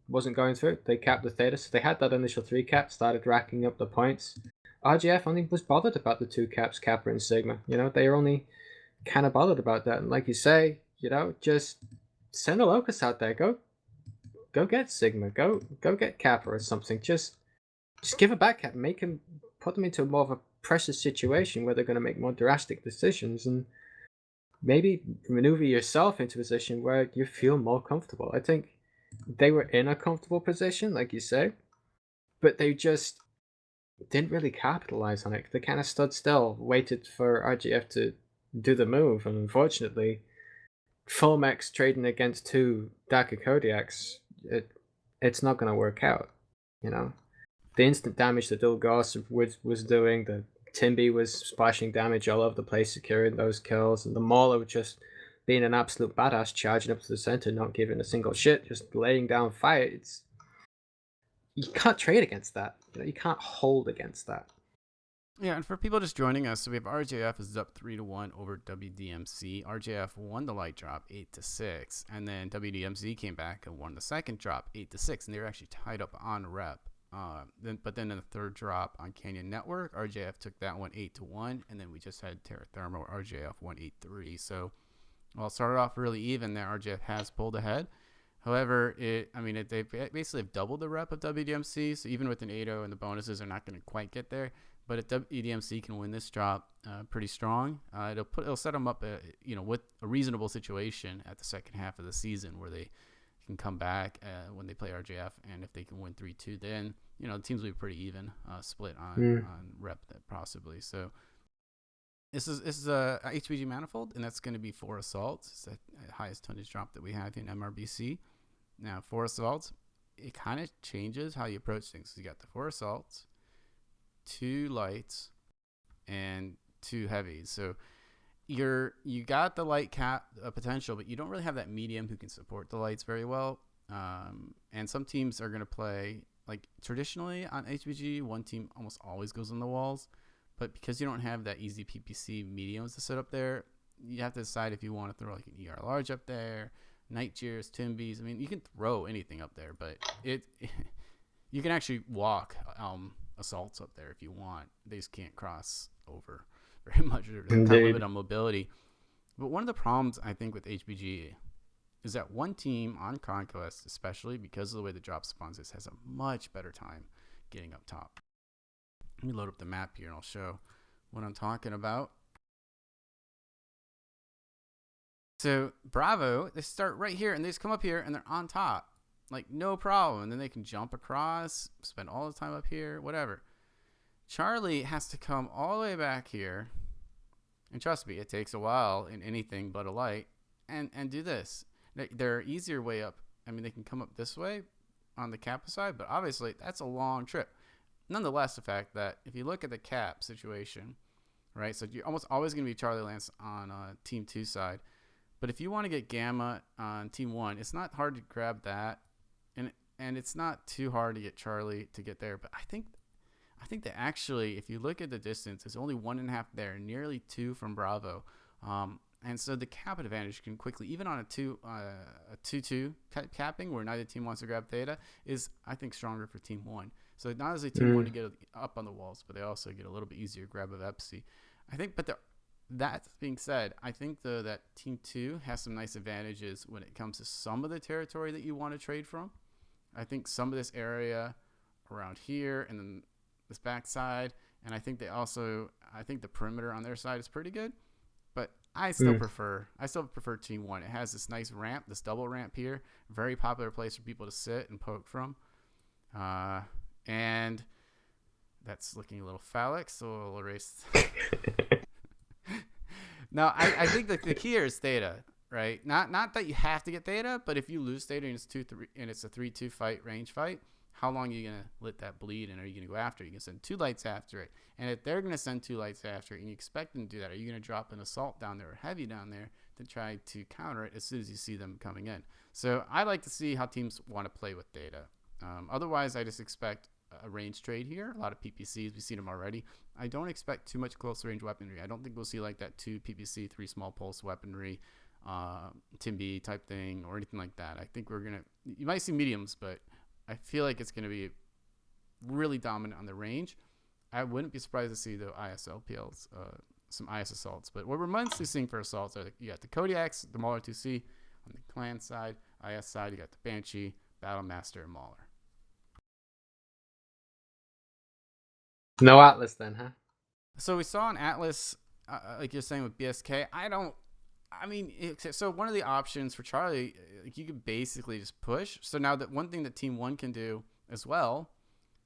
Wasn't going through. They capped the Theta, so they had that initial 3 cap, started racking up the points. RJF only was bothered about the 2 caps, Kappa and Sigma. They were only kind of bothered about that. And like you say, just send a Locust out there. Go get Sigma. Go get Kappa or something. Just give a back cap. Put them into more of a pressure situation where they're going to make more drastic decisions, and maybe maneuver yourself into a position where you feel more comfortable. I think they were in a comfortable position, like you say, but they just didn't really capitalize on it. They kind of stood still, waited for RGF to do the move, and unfortunately, Fulmex trading against two Daka Kodiaks, it's not going to work out. You know, the instant damage that Dulgos was doing, the Timby was splashing damage all over the place, securing those kills, and the Mauler just being an absolute badass, charging up to the center, not giving a single shit, just laying down fire. You can't trade against that. You can't hold against that. Yeah, and for people just joining us, so we have RJF is up 3-1 over WDMC. RJF won the light drop 8-6, and then WDMC came back and won the second drop 8-6, and they were actually tied up on rep. But then in the third drop on Canyon Network, RJF took that one 8-1, and then we just had Terra Thermo RJF won 8-3. So, well, it started off really even there. RJF has pulled ahead. However, they basically have doubled the rep of WDMC, so even with an 8-0 and the bonuses, they're not going to quite get there. But if WDMC can win this drop pretty strong, it'll set them up, with a reasonable situation at the second half of the season where they can come back when they play RJF, and if they can win 3-2, then the teams will be pretty even split on rep that possibly. So this is a HBG manifold, and that's going to be 4 assaults. It's the highest tonnage drop that we have in MRBC. Now 4 assaults, it kind of changes how you approach things. So you got the 4 assaults, 2 lights, and 2 heavies. So you got the light cap potential, but you don't really have that medium who can support the lights very well. And some teams are going to play, like traditionally on HBG, one team almost always goes on the walls, but because you don't have that easy PPC mediums to set up there, you have to decide if you want to throw like an ER large up there, Night Jeers, Timbies. I mean, you can throw anything up there, but you can actually walk assaults up there if you want. They just can't cross over very much. They're kind of limited on mobility. But one of the problems I think with HBG is that one team on Conquest, especially because of the way the drop spawns is, has a much better time getting up top. Let me load up the map here and I'll show what I'm talking about. So Bravo, they start right here and they just come up here and they're on top. Like, no problem. And then they can jump across, spend all the time up here, whatever. Charlie has to come all the way back here. And trust me, it takes a while in anything but a light. And do this. There are easier way up. I mean, they can come up this way on the Kappa side, but obviously that's a long trip. Nonetheless, the fact that if you look at the cap situation, right, so you're almost always going to be Charlie Lance on Team 2 side. But if you want to get Gamma on Team 1, it's not hard to grab that. And it's not too hard to get Charlie to get there. But I think that actually, if you look at the distance, it's only 1.5 there, nearly 2 from Bravo. And so the cap advantage can quickly, even on a 2-2 capping where neither team wants to grab Theta, is, I think, stronger for Team 1. So not only Team 1 to get up on the walls, but they also get a little bit easier grab of Epsi. I think, but that being said, I think, though, that Team 2 has some nice advantages when it comes to some of the territory that you want to trade from. I think some of this area around here and then this backside, and I think the perimeter on their side is pretty good. But I still prefer Team 1. It has this nice ramp, this double ramp here, very popular place for people to sit and poke from. And that's looking a little phallic, so we'll erase. Now, I think the key here is Theta, right? Not that you have to get Theta, but if you lose Theta and it's a 3-2 fight, range fight, how long are you going to let that bleed, and are you going to go after it? You can send 2 lights after it. And if they're going to send 2 lights after it and you expect them to do that, are you going to drop an assault down there or heavy down there to try to counter it as soon as you see them coming in? So I like to see how teams want to play with Theta. Otherwise, I just expect a range trade here. A lot of PPCs. We've seen them already. I don't expect too much close range weaponry. I don't think we'll see like that 2 PPC, 3 small pulse weaponry, Timby type thing or anything like that. I think you might see mediums, but I feel like it's going to be really dominant on the range. I wouldn't be surprised to see the ISLPLs some IS assaults. But what we're mostly seeing for assaults are you got the Kodiaks, the Mauler 2C. On the clan side, IS side, you got the Banshee, Battlemaster, and Mauler. No Atlas then, huh? So we saw an Atlas, like you're saying with BSK. So one of the options for Charlie, like you could basically just push. So now that one thing that Team 1 can do as well,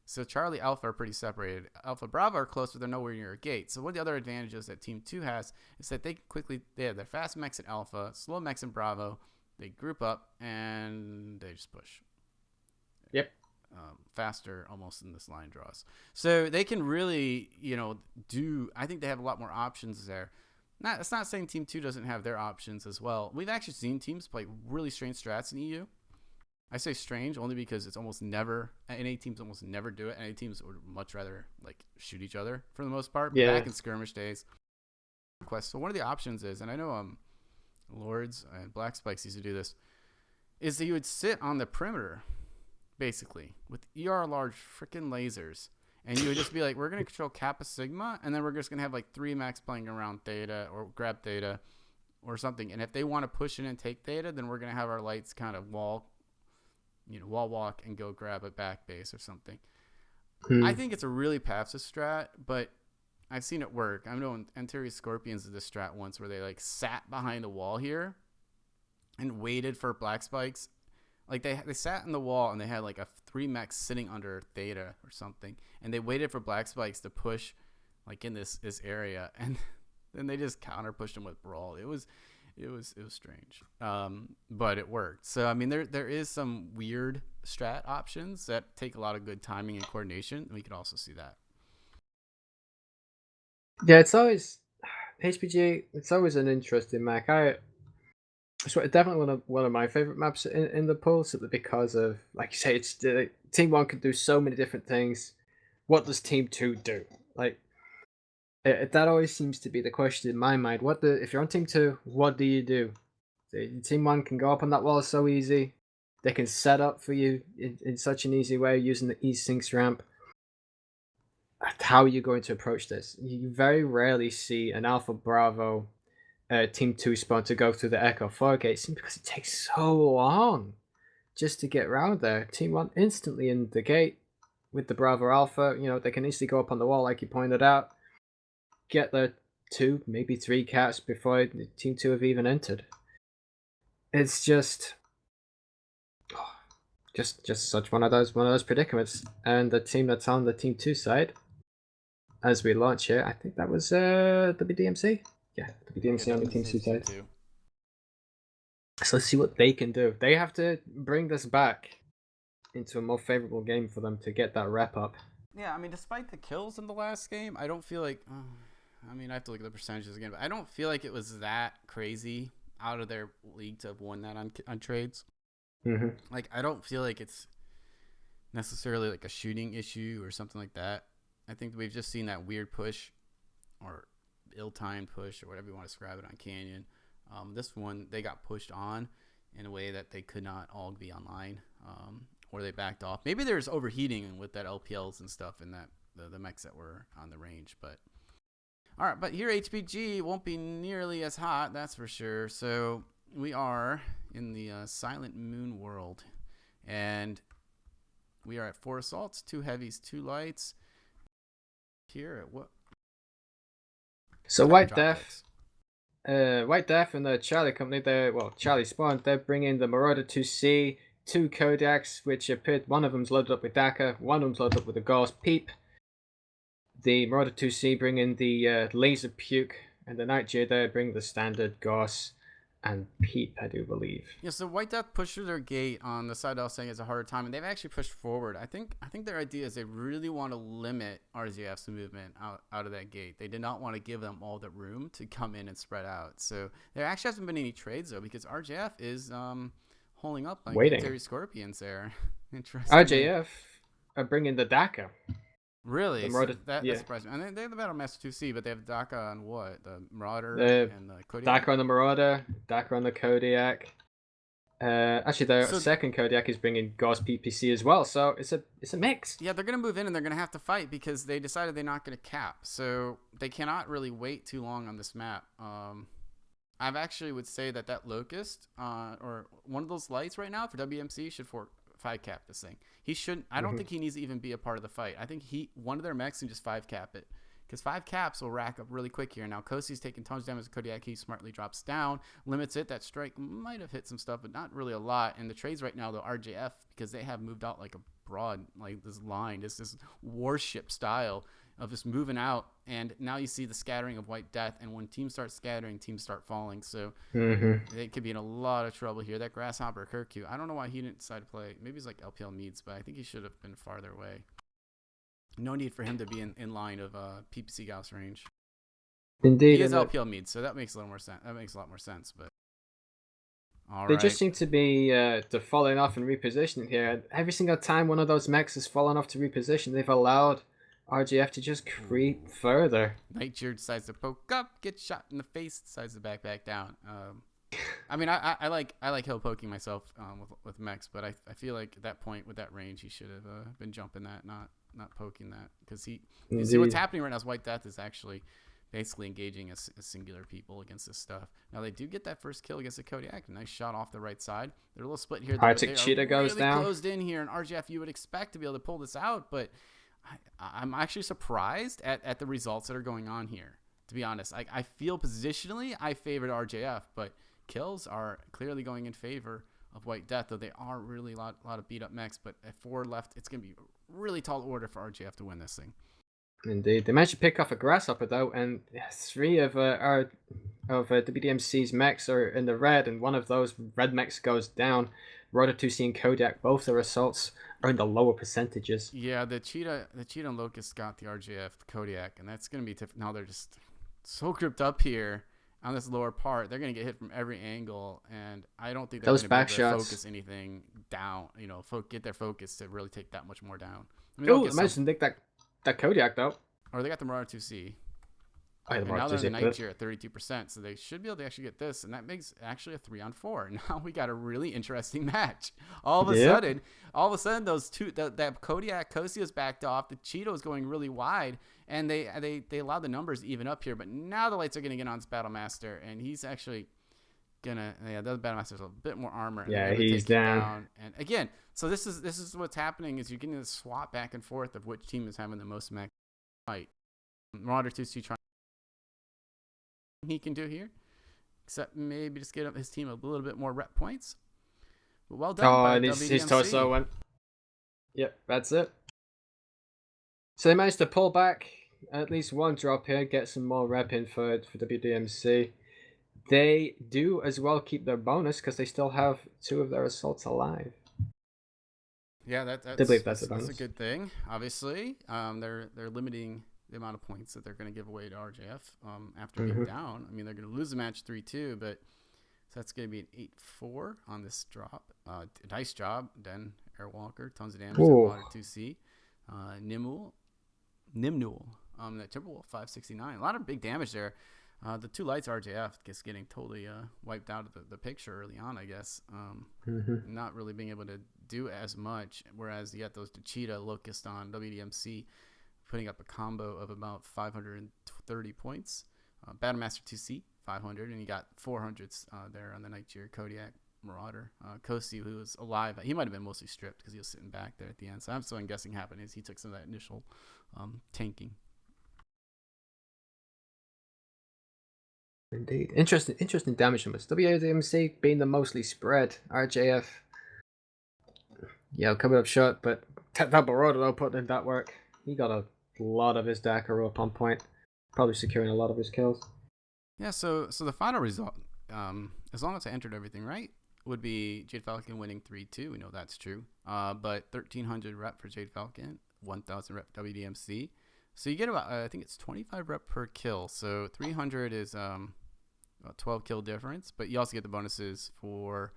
so Charlie Alpha are pretty separated. Alpha Bravo are close, but they're nowhere near a gate. So one of the other advantages that Team 2 has is that they have their fast mechs in Alpha, slow mechs in Bravo. They group up and they just push. Yep. Faster almost in this line draws. So they can really, I think they have a lot more options there. It's not saying Team 2 doesn't have their options as well. We've actually seen teams play really strange strats in EU. I say strange only because it's almost never, NA teams almost never do it. NA teams would much rather like shoot each other for the most part. Yeah. Back in skirmish days. So one of the options is, and I know Lords and Black Spikes used to do this, is that you would sit on the perimeter, basically, with ER large freaking lasers. And you would just be like, we're going to control Kappa Sigma, and then we're just going to have like 3 mechs playing around Theta or grab Theta or something. And if they want to push in and take Theta, then we're going to have our lights kind of wall walk and go grab a back base or something. I think it's a really passive strat, but I've seen it work. I know Antares Scorpions did this strat once where they like sat behind the wall here and waited for Black Spikes. Like they sat in the wall and they had like 3 mechs sitting under Theta or something, and they waited for Black Spikes to push like in this area, and then they just counter pushed them with Brawl. It was strange, but it worked. So I mean, there is some weird strat options that take a lot of good timing and coordination, and we could also see that. Yeah, it's always HPG. It's always an interesting mech. It's definitely one of my favorite maps in the pool, simply because of, like you say, it's Team 1 can do so many different things. What does Team 2 do? Like that always seems to be the question in my mind. If you're on Team 2, what do you do? Team 1 can go up on that wall so easy. They can set up for you in such an easy way using the E-Sinks ramp. How are you going to approach this? You very rarely see an Alpha Bravo Team 2 spawn to go through the Echo 4 gates, because it takes so long just to get around there. Team 1 instantly in the gate with the Bravo Alpha. They can easily go up on the wall, like you pointed out, get their 2, maybe 3 caps before Team 2 have even entered. It's just such one of those predicaments. And the team that's on the Team 2 side, as we launch here, I think that was WDMC. Yeah, WDMC on the Team 2 side. So let's see what they can do. They have to bring this back into a more favorable game for them to get that rep up. Yeah, I mean, despite the kills in the last game, I don't feel like... I have to look at the percentages again, but I don't feel like it was that crazy out of their league to have won that on trades. Mm-hmm. Like, I don't feel like it's necessarily like a shooting issue or something like that. I think we've just seen that weird push or ill-timed push or whatever you want to describe it on Canyon. This one, they got pushed on in a way that they could not all be online, or they backed off. Maybe there's overheating with that LPLs and stuff and that the mechs that were on the range. But all right, but here HPG won't be nearly as hot, that's for sure. So we are in the Silent Moon world, and we are at 4 assaults, 2 heavies, 2 lights. Here at what? So White Death and the Charlie Company, Charlie Spawn, they're bringing the Marauder 2C, 2 Kodiaks, which appeared, one of them's loaded up with Daka, one of them's loaded up with the Gauss Peep. The Marauder 2C bringing the Laser Puke, and the Night Jade there bring the standard Gauss and Peep, I do believe. Yeah, so White Death pushed through their gate on the side I was saying it's a harder time, and they've actually pushed forward. I think their idea is they really want to limit RZF's movement out of that gate. They did not want to give them all the room to come in and spread out. So there actually hasn't been any trades, though, because RJF is holding up like Terry Scorpions there. Interesting. RJF are bringing the Daka. Really? So that surprised me. And they have the Battlemaster 2C, but they have Daka on what? The Marauder and the Kodiak? Daka on the Marauder, Daka on the Kodiak. Actually, the So second Kodiak is bringing Gauss PPC as well, so it's a mix. yeah, they're gonna move in and they're gonna have to fight because they decided they're not gonna cap. So they cannot really wait too long on this map. I've actually would say that locust or one of those lights right now for WMC should 5 cap this thing. He shouldn't. I don't think he needs to even be a part of the fight. I think one of their mechs can just 5 cap it. Because 5 caps will rack up really quick here. Now, Kosi's taking tons of damage. Kodiak, he smartly drops down, limits it. That strike might have hit some stuff, but not really a lot. And the trades right now, the RJF, because they have moved out like a broad, like this line, this warship style of just moving out. And now you see the scattering of White Death. And when teams start scattering, teams start falling. So they could be in a lot of trouble here. That Grasshopper Kirku, I don't know why he didn't decide to play. Maybe he's like LPL Meads, but I think he should have been farther away. No need for him to be in line of PPC Gauss range. Indeed, He is LPL Mead, so that makes a little more sense. That makes a lot more sense. But they just seem to be falling off and repositioning here. Every single time one of those mechs has fallen off to reposition, they've allowed RGF to just creep further. Nightshade decides to poke up, get shot in the face, decides to back down. I mean, I like hill poking myself with mechs, but I feel like at that point with that range, he should have been jumping that, not poking that, because you see what's happening right now is White Death is actually basically engaging a singular people against this stuff. Now they do get that first kill against the Kodiak. Nice shot off the right side. They're a little split here. Arctic Cheetah goes really down. Closed in here, and RGF you would expect to be able to pull this out, but I'm actually surprised at the results that are going on here. To be honest, I feel positionally I favored RJF, but kills are clearly going in favor of White Death, though they are really a lot of beat up mechs. But at 4 left, it's going to be a really tall order for RJF to win this thing. Indeed, they managed to pick off a Grasshopper though, and 3 of WDMC's mechs are in the red, and one of those red mechs goes down. Rotor 2C and Kodiak, both their assaults are in the lower percentages. Yeah, the Cheetah and Locust got the RJF, the Kodiak, and that's going to be now they're just so grouped up here on this lower part. They're going to get hit from every angle, and I don't think they're going to be able to focus anything down. Get their focus to really take that much more down. I mean, imagine that Kodiak though. Or they got the Marauder 2C. And now they're in the night tier at 32%, so they should be able to actually get this, and that makes actually a 3-on-4. Now we got a really interesting match. All of a sudden, those two, that Kodiak Kosia's backed off. The Cheetah was going really wide, and they allowed the numbers to even up here. But now the lights are going to get on this Battlemaster, and he's actually gonna. Yeah, the other Battlemaster's a bit more armor. Yeah, he's down. And again, so this is what's happening is you're getting this swap back and forth of which team is having the most mech fight. Marauder 2C trying. He can do here, except maybe just get his team a little bit more rep points. But well done. Oh, and his torso went. Yep, that's it. So they managed to pull back at least one drop here, get some more rep in for WDMC. They do as well keep their bonus because they still have 2 of their assaults alive. Yeah, that's a good thing. Obviously, they're limiting the amount of points that they're going to give away to RJF after being down. I mean, they're going to lose the match 3-2, but so that's going to be an 8-4 on this drop. Nice job, Den Airwalker. Tons of damage. Water 2C. Nimnul. That Timberwolf 569. A lot of big damage there. The 2 lights RJF just getting totally wiped out of the picture early on, I guess. Not really being able to do as much, whereas you got those Cheetah Locust on WDMC putting up a combo of about 530 points. Battlemaster 2C 500, and you got 400s there on the Night Cheer Kodiak Marauder. Kosi, who was alive, he might have been mostly stripped because he was sitting back there at the end. So I'm guessing happened is he took some of that initial tanking. Indeed, interesting damage numbers. WDMC being the mostly spread. RJF, coming up short, but that Marauder though putting in that work. He got a lot of his Dakar up on point, probably securing a lot of his kills. Yeah, so the final result, as long as I entered everything right, would be Jade Falcon winning 3-2. We know that's true. But 1,300 rep for Jade Falcon, 1,000 rep WDMC. So you get about, I think it's 25 rep per kill. So 300 is about 12 kill difference. But you also get the bonuses for,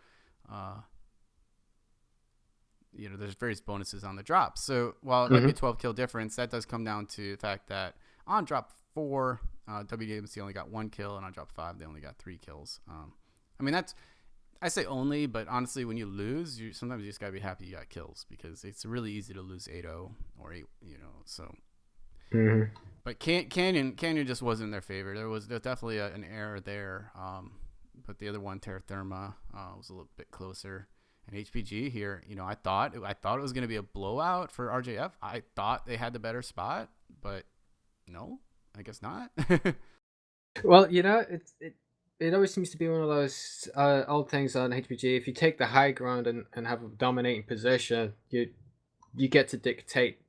there's various bonuses on the drop. So while it might be a 12 kill difference, that does come down to the fact that on drop 4, WDMC only got 1 kill, and on drop 5, they only got 3 kills. I mean, that's I say only, but honestly, when you lose, you sometimes you just gotta be happy you got kills because it's really easy to lose 8-0 or 8, So, Mm-hmm. but Canyon just wasn't in their favor. There's definitely an error there. But the other one, Terra Therma, was a little bit closer. And HPG here, I thought it was going to be a blowout for RJF. I thought they had the better spot, but no, I guess not. Well, it always seems to be one of those old things on HPG. If you take the high ground and have a dominating position, you get to dictate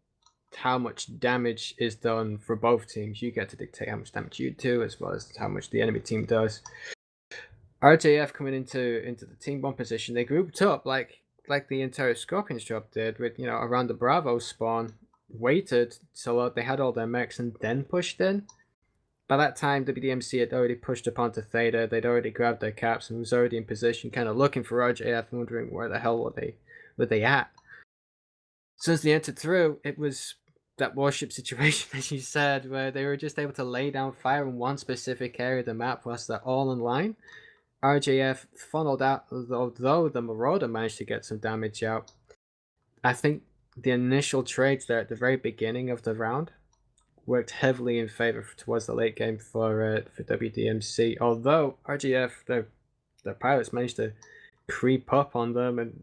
how much damage is done for both teams. You get to dictate how much damage you do, as well as how much the enemy team does. RJF coming into the team one position, they grouped up like the entire Scorpions job did, with around the Bravo spawn, waited so they had all their mechs and then pushed in. By that time, WDMC had already pushed up onto Theta. They'd already grabbed their caps and was already in position, kind of looking for RJF, wondering where the hell were they at. So as they entered through, it was that warship situation, as you said, where they were just able to lay down fire in one specific area of the map whilst they're all in line. RJF funneled out, although the Marauder managed to get some damage out. I think the initial trades there at the very beginning of the round worked heavily in favor towards the late game for WDMC. Although RGF, their pilots managed to creep up on them and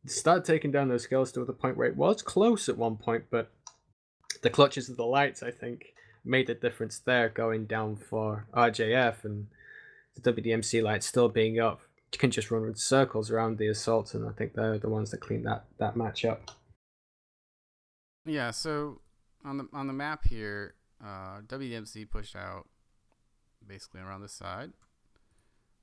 start taking down those skills to the point where it was close at one point, but the clutches of the lights, I think, made a difference there, going down for RJF, and the WDMC lights still being up can just run in circles around the assaults, and I think they're the ones that cleaned that match up. Yeah, so on the map here, WDMC pushed out basically around this side,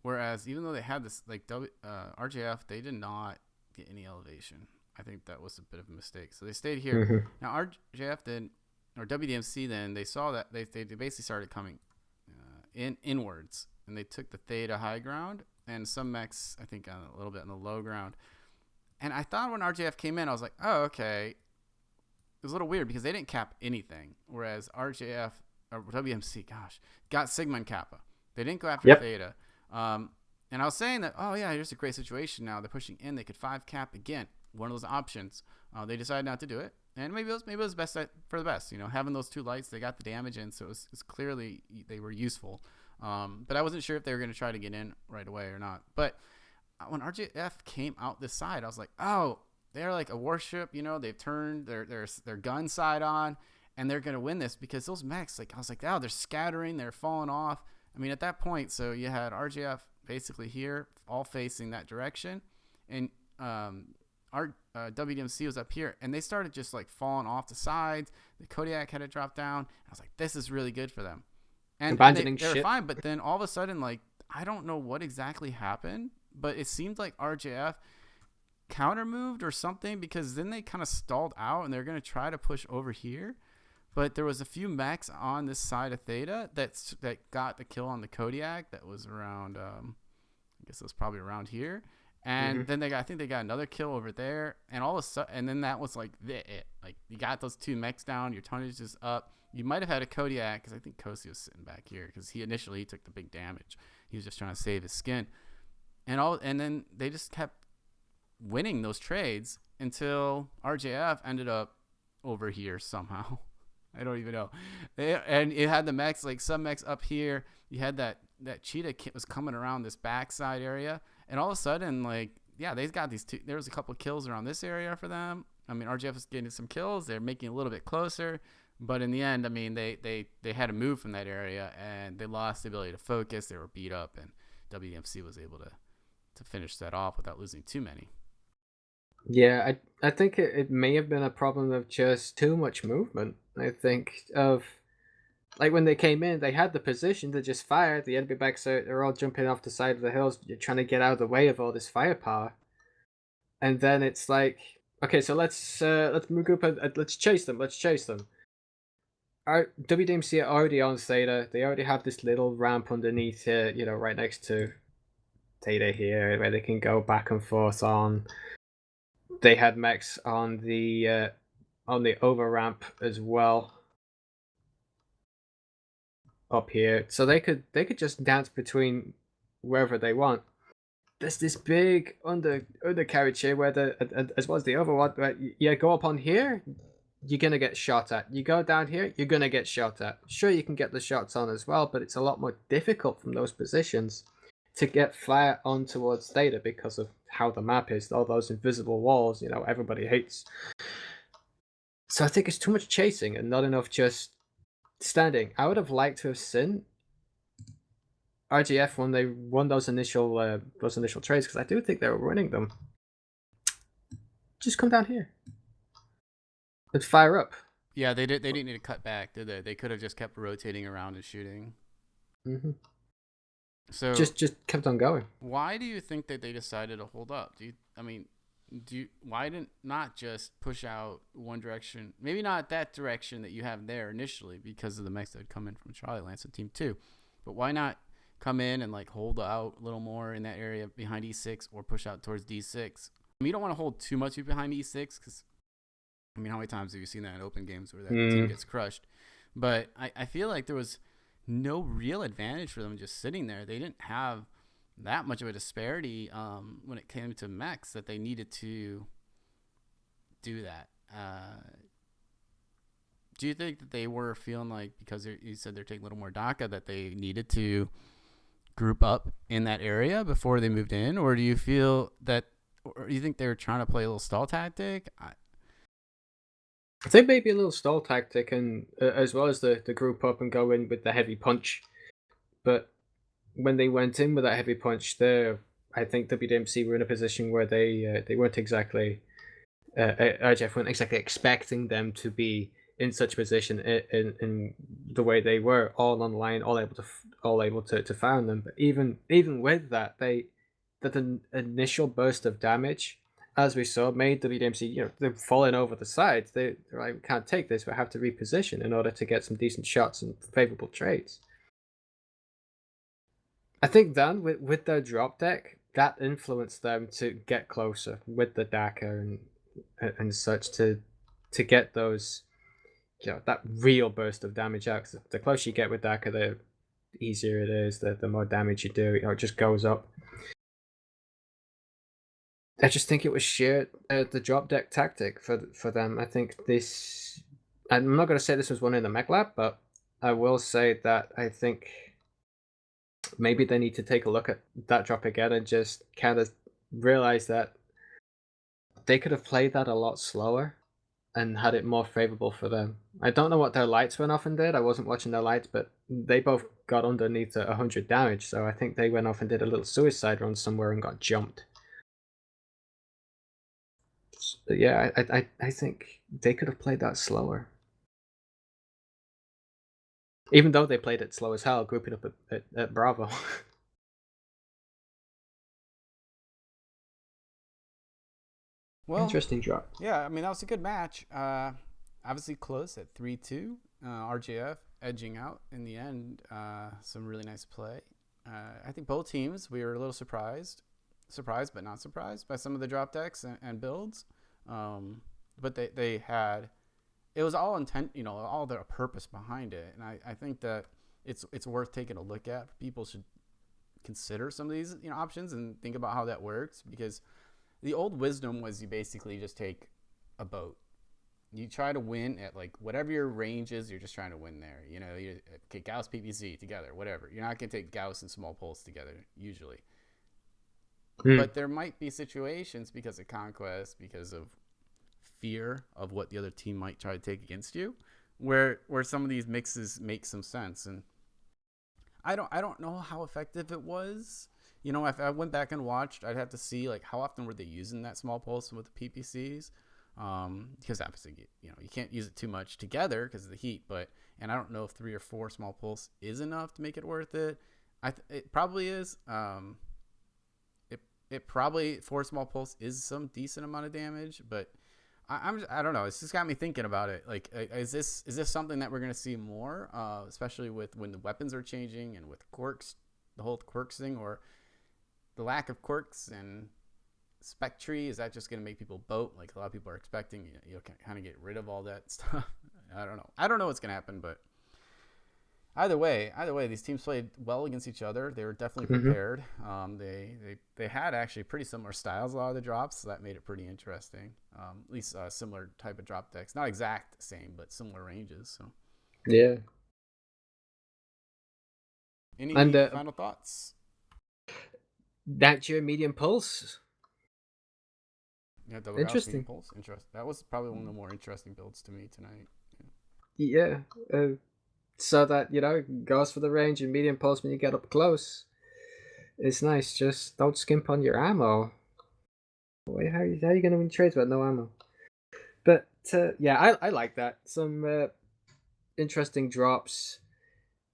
whereas even though they had this RJF, they did not get any elevation. I think that was a bit of a mistake. So they stayed here. Mm-hmm. Now RJF then, or WDMC then, they saw that they basically started coming inwards, and they took the Theta high ground and some mechs, I think, a little bit on the low ground. And I thought when RJF came in, I was like, oh, okay. It was a little weird because they didn't cap anything, whereas RJF or WMC, got Sigma and Kappa. They didn't go after Theta. And I was saying that, oh yeah, here's a great situation now. They're pushing in. They could 5 cap again. One of those options. They decided not to do it, and maybe it was best for the best. Having those 2 lights, they got the damage in, so it's clearly they were useful. But I wasn't sure if they were going to try to get in right away or not. But when RJF came out this side, I was like, oh, they're like a warship. They've turned their gun side on, and they're going to win this because those mechs, I was like, oh, they're scattering, they're falling off. I mean, at that point, so you had RJF basically here, all facing that direction, and our WDMC was up here, and they started just falling off the sides. The Kodiak had to drop down. I was like, this is really good for them. And they were fine, but then all of a sudden, I don't know what exactly happened, but it seemed like RJF counter moved or something, because then they kind of stalled out and they're going to try to push over here. But there was a few mechs on this side of Theta that got the kill on the Kodiak. That was around, I guess it was probably around here. And then I think they got another kill over there. And all of a sudden, and then that was it. You got those 2 mechs down, your tonnage is up. You might have had a Kodiak, because I think Kosi was sitting back here, because he initially took the big damage. He was just trying to save his skin. And then they just kept winning those trades until RJF ended up over here somehow. I don't even know. And it had the mechs, some mechs up here. You had that cheetah kit was coming around this backside area, and all of a sudden, they got these 2. There was a couple of kills around this area for them. I mean, RJF was getting some kills. They're making a little bit closer, but in the end, I mean, they had to move from that area, and they lost the ability to focus. They were beat up, and WMC was able to finish that off without losing too many. Yeah, I think it may have been a problem of just too much movement. I think of when they came in, they had the position to just fire. The enemy backs out, they're all jumping off the side of the hills. You're trying to get out of the way of all this firepower, and then it's okay, so let's regroup and let's chase them. Our WDMC are already on Theta. They already have this little ramp underneath here, right next to Theta here, where they can go back and forth on. They had mechs on the over ramp as well up here, so they could just dance between wherever they want. there's this big undercarriage here where as well as the other one, where you go up on here, you're gonna get shot at. You go down here, you're gonna get shot at. Sure, you can get the shots on as well, but it's a lot more difficult from those positions to get fire on towards data because of how the map is. All those invisible walls, everybody hates. So I think it's too much chasing and not enough just standing. I would have liked to have seen RGF when they won those initial trades, because I do think they were winning them. Just come down here and fire up. Yeah, they didn't need to cut back, did they? They could have just kept rotating around and shooting. Mm-hmm. So just kept on going. Why do you think that they decided to hold up? Why didn't not just push out one direction? Maybe not that direction that you have there initially because of the mix that had come in from Charlie Lance and Team 2. But why not come in and like hold out a little more in that area behind E6 or push out towards D6? You don't want to hold too much behind E6 because, how many times have you seen that in open games where that team gets crushed? But I feel like there was no real advantage for them just sitting there. They didn't have that much of a disparity when it came to mechs that they needed to do that. Do you think that they were feeling like, because you said they're taking a little more DACA, that they needed to group up in that area before they moved in? Or do you feel that, or do you think they were trying to play a little stall tactic? I think maybe a little stall tactic, and as well as the group up and go in with the heavy punch. But when they went in with that heavy punch there, I think WDMC were in a position where they weren't exactly, RGF weren't exactly expecting them to be in such a position in the way they were, all online, all able to found them. But even with that, that initial burst of damage, as we saw, made WDMC, they're falling over the sides. They're like, we can't take this. We have to reposition in order to get some decent shots and favorable trades. I think then with their drop deck, that influenced them to get closer with the DACA and such to get those, that real burst of damage out. Cause the closer you get with DACA, the easier it is, the more damage you do. It just goes up. I just think it was sheer the drop deck tactic for them. I think this. I'm not going to say this was one in the mech lab, but I will say that I think maybe they need to take a look at that drop again and just kind of realize that they could have played that a lot slower and had it more favorable for them. I don't know what their lights went off and did. I wasn't watching their lights, but they both got underneath 100 damage. So I think they went off and did a little suicide run somewhere and got jumped. But yeah, I think they could have played that slower. Even though they played it slow as hell, grouping up at Bravo. Well, interesting drop. Yeah, that was a good match. Obviously close at 3-2. RJF edging out in the end. Some really nice play. I think both teams, we were a little surprised but not surprised by some of the drop decks and builds. But they had, it was all intent, all their purpose behind it. And I think that it's worth taking a look at. People should consider some of these options and think about how that works, because the old wisdom was you basically just take a boat. You try to win at like whatever your range is. You're just trying to win there. You take Gauss PPC together, whatever. You're not going to take Gauss and small pulse together usually. But there might be situations because of conquest, because of fear of what the other team might try to take against you, where some of these mixes make some sense. And I don't know how effective it was. If I went back and watched, I'd have to see like how often were they using that small pulse with the PPCs, because obviously you can't use it too much together because of the heat. And I don't know if 3 or 4 small pulse is enough to make it worth it. It probably is. It probably 4 small pulse is some decent amount of damage, but I don't know. It's just got me thinking about it. Like, is this something that we're gonna see more, especially with when the weapons are changing and with quirks, the whole quirks thing, or the lack of quirks and spec tree? Is that just gonna make people boat? Like a lot of people are expecting, you kind of get rid of all that stuff. I don't know. I don't know what's gonna happen, but either way, these teams played well against each other. They were definitely prepared. They had actually pretty similar styles, a lot of the drops, so that made it pretty interesting. At least similar type of drop decks, not exact same, but similar ranges. So yeah. Any final thoughts? That your medium pulse. Yeah, interesting. Pulse. Interesting. That was probably one of the more interesting builds to me tonight. Yeah. So that, goes for the range and medium pulse when you get up close. It's nice. Just don't skimp on your ammo. Wait, how are you going to win trades with no ammo? But yeah, I like that. Some interesting drops,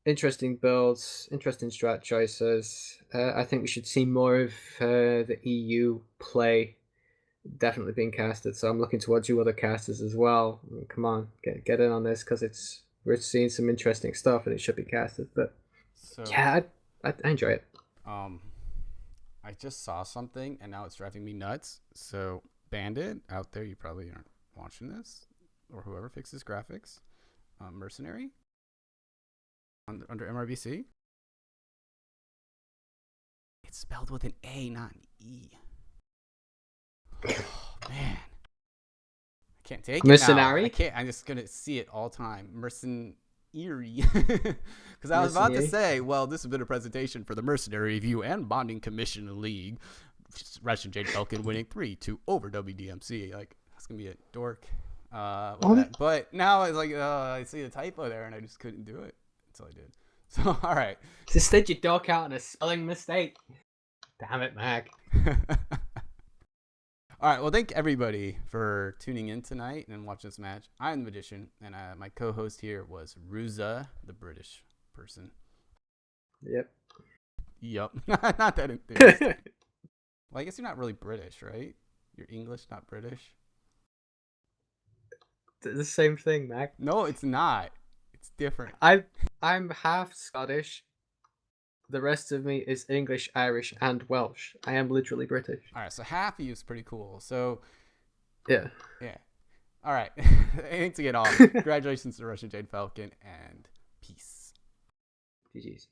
interesting builds, interesting strat choices. I think we should see more of the EU play definitely being casted. So I'm looking towards you other casters as well. I mean, come on, get in on this because we're seeing some interesting stuff and it should be casted. But yeah, I enjoy it. I just saw something and now it's driving me nuts. So Bandit out there, you probably aren't watching this, or whoever fixes graphics. Mercenary under MRBC. It's spelled with an A, not an E. Oh, man. I can't take Mercenary? it now. I can't. I'm just going to see it all time. Mercenary. Because I was about to say, well, this has been a presentation for the Mercenary Review and Bonding Commission League. Russian Jade Falcon winning 3-2 over WDMC. Like, that's going to be a dork. But now it's like, I see the typo there and I just couldn't do it until I did. So, all right. Instead, you dork out on a spelling mistake. Damn it, Mac. All right. Well, thank everybody for tuning in tonight and watching this match. I'm the Magician, and my co-host here was Ruza, the British person. Yep. Not that enthused. Well, I guess you're not really British, right? You're English, not British. The same thing, Mac. No, it's not. It's different. I'm half Scottish. The rest of me is English, Irish, and Welsh. I am literally British. All right, so half of you is pretty cool. So, yeah. All right. Anything to get off. Congratulations to Russian Jade Falcon, and peace. GG's.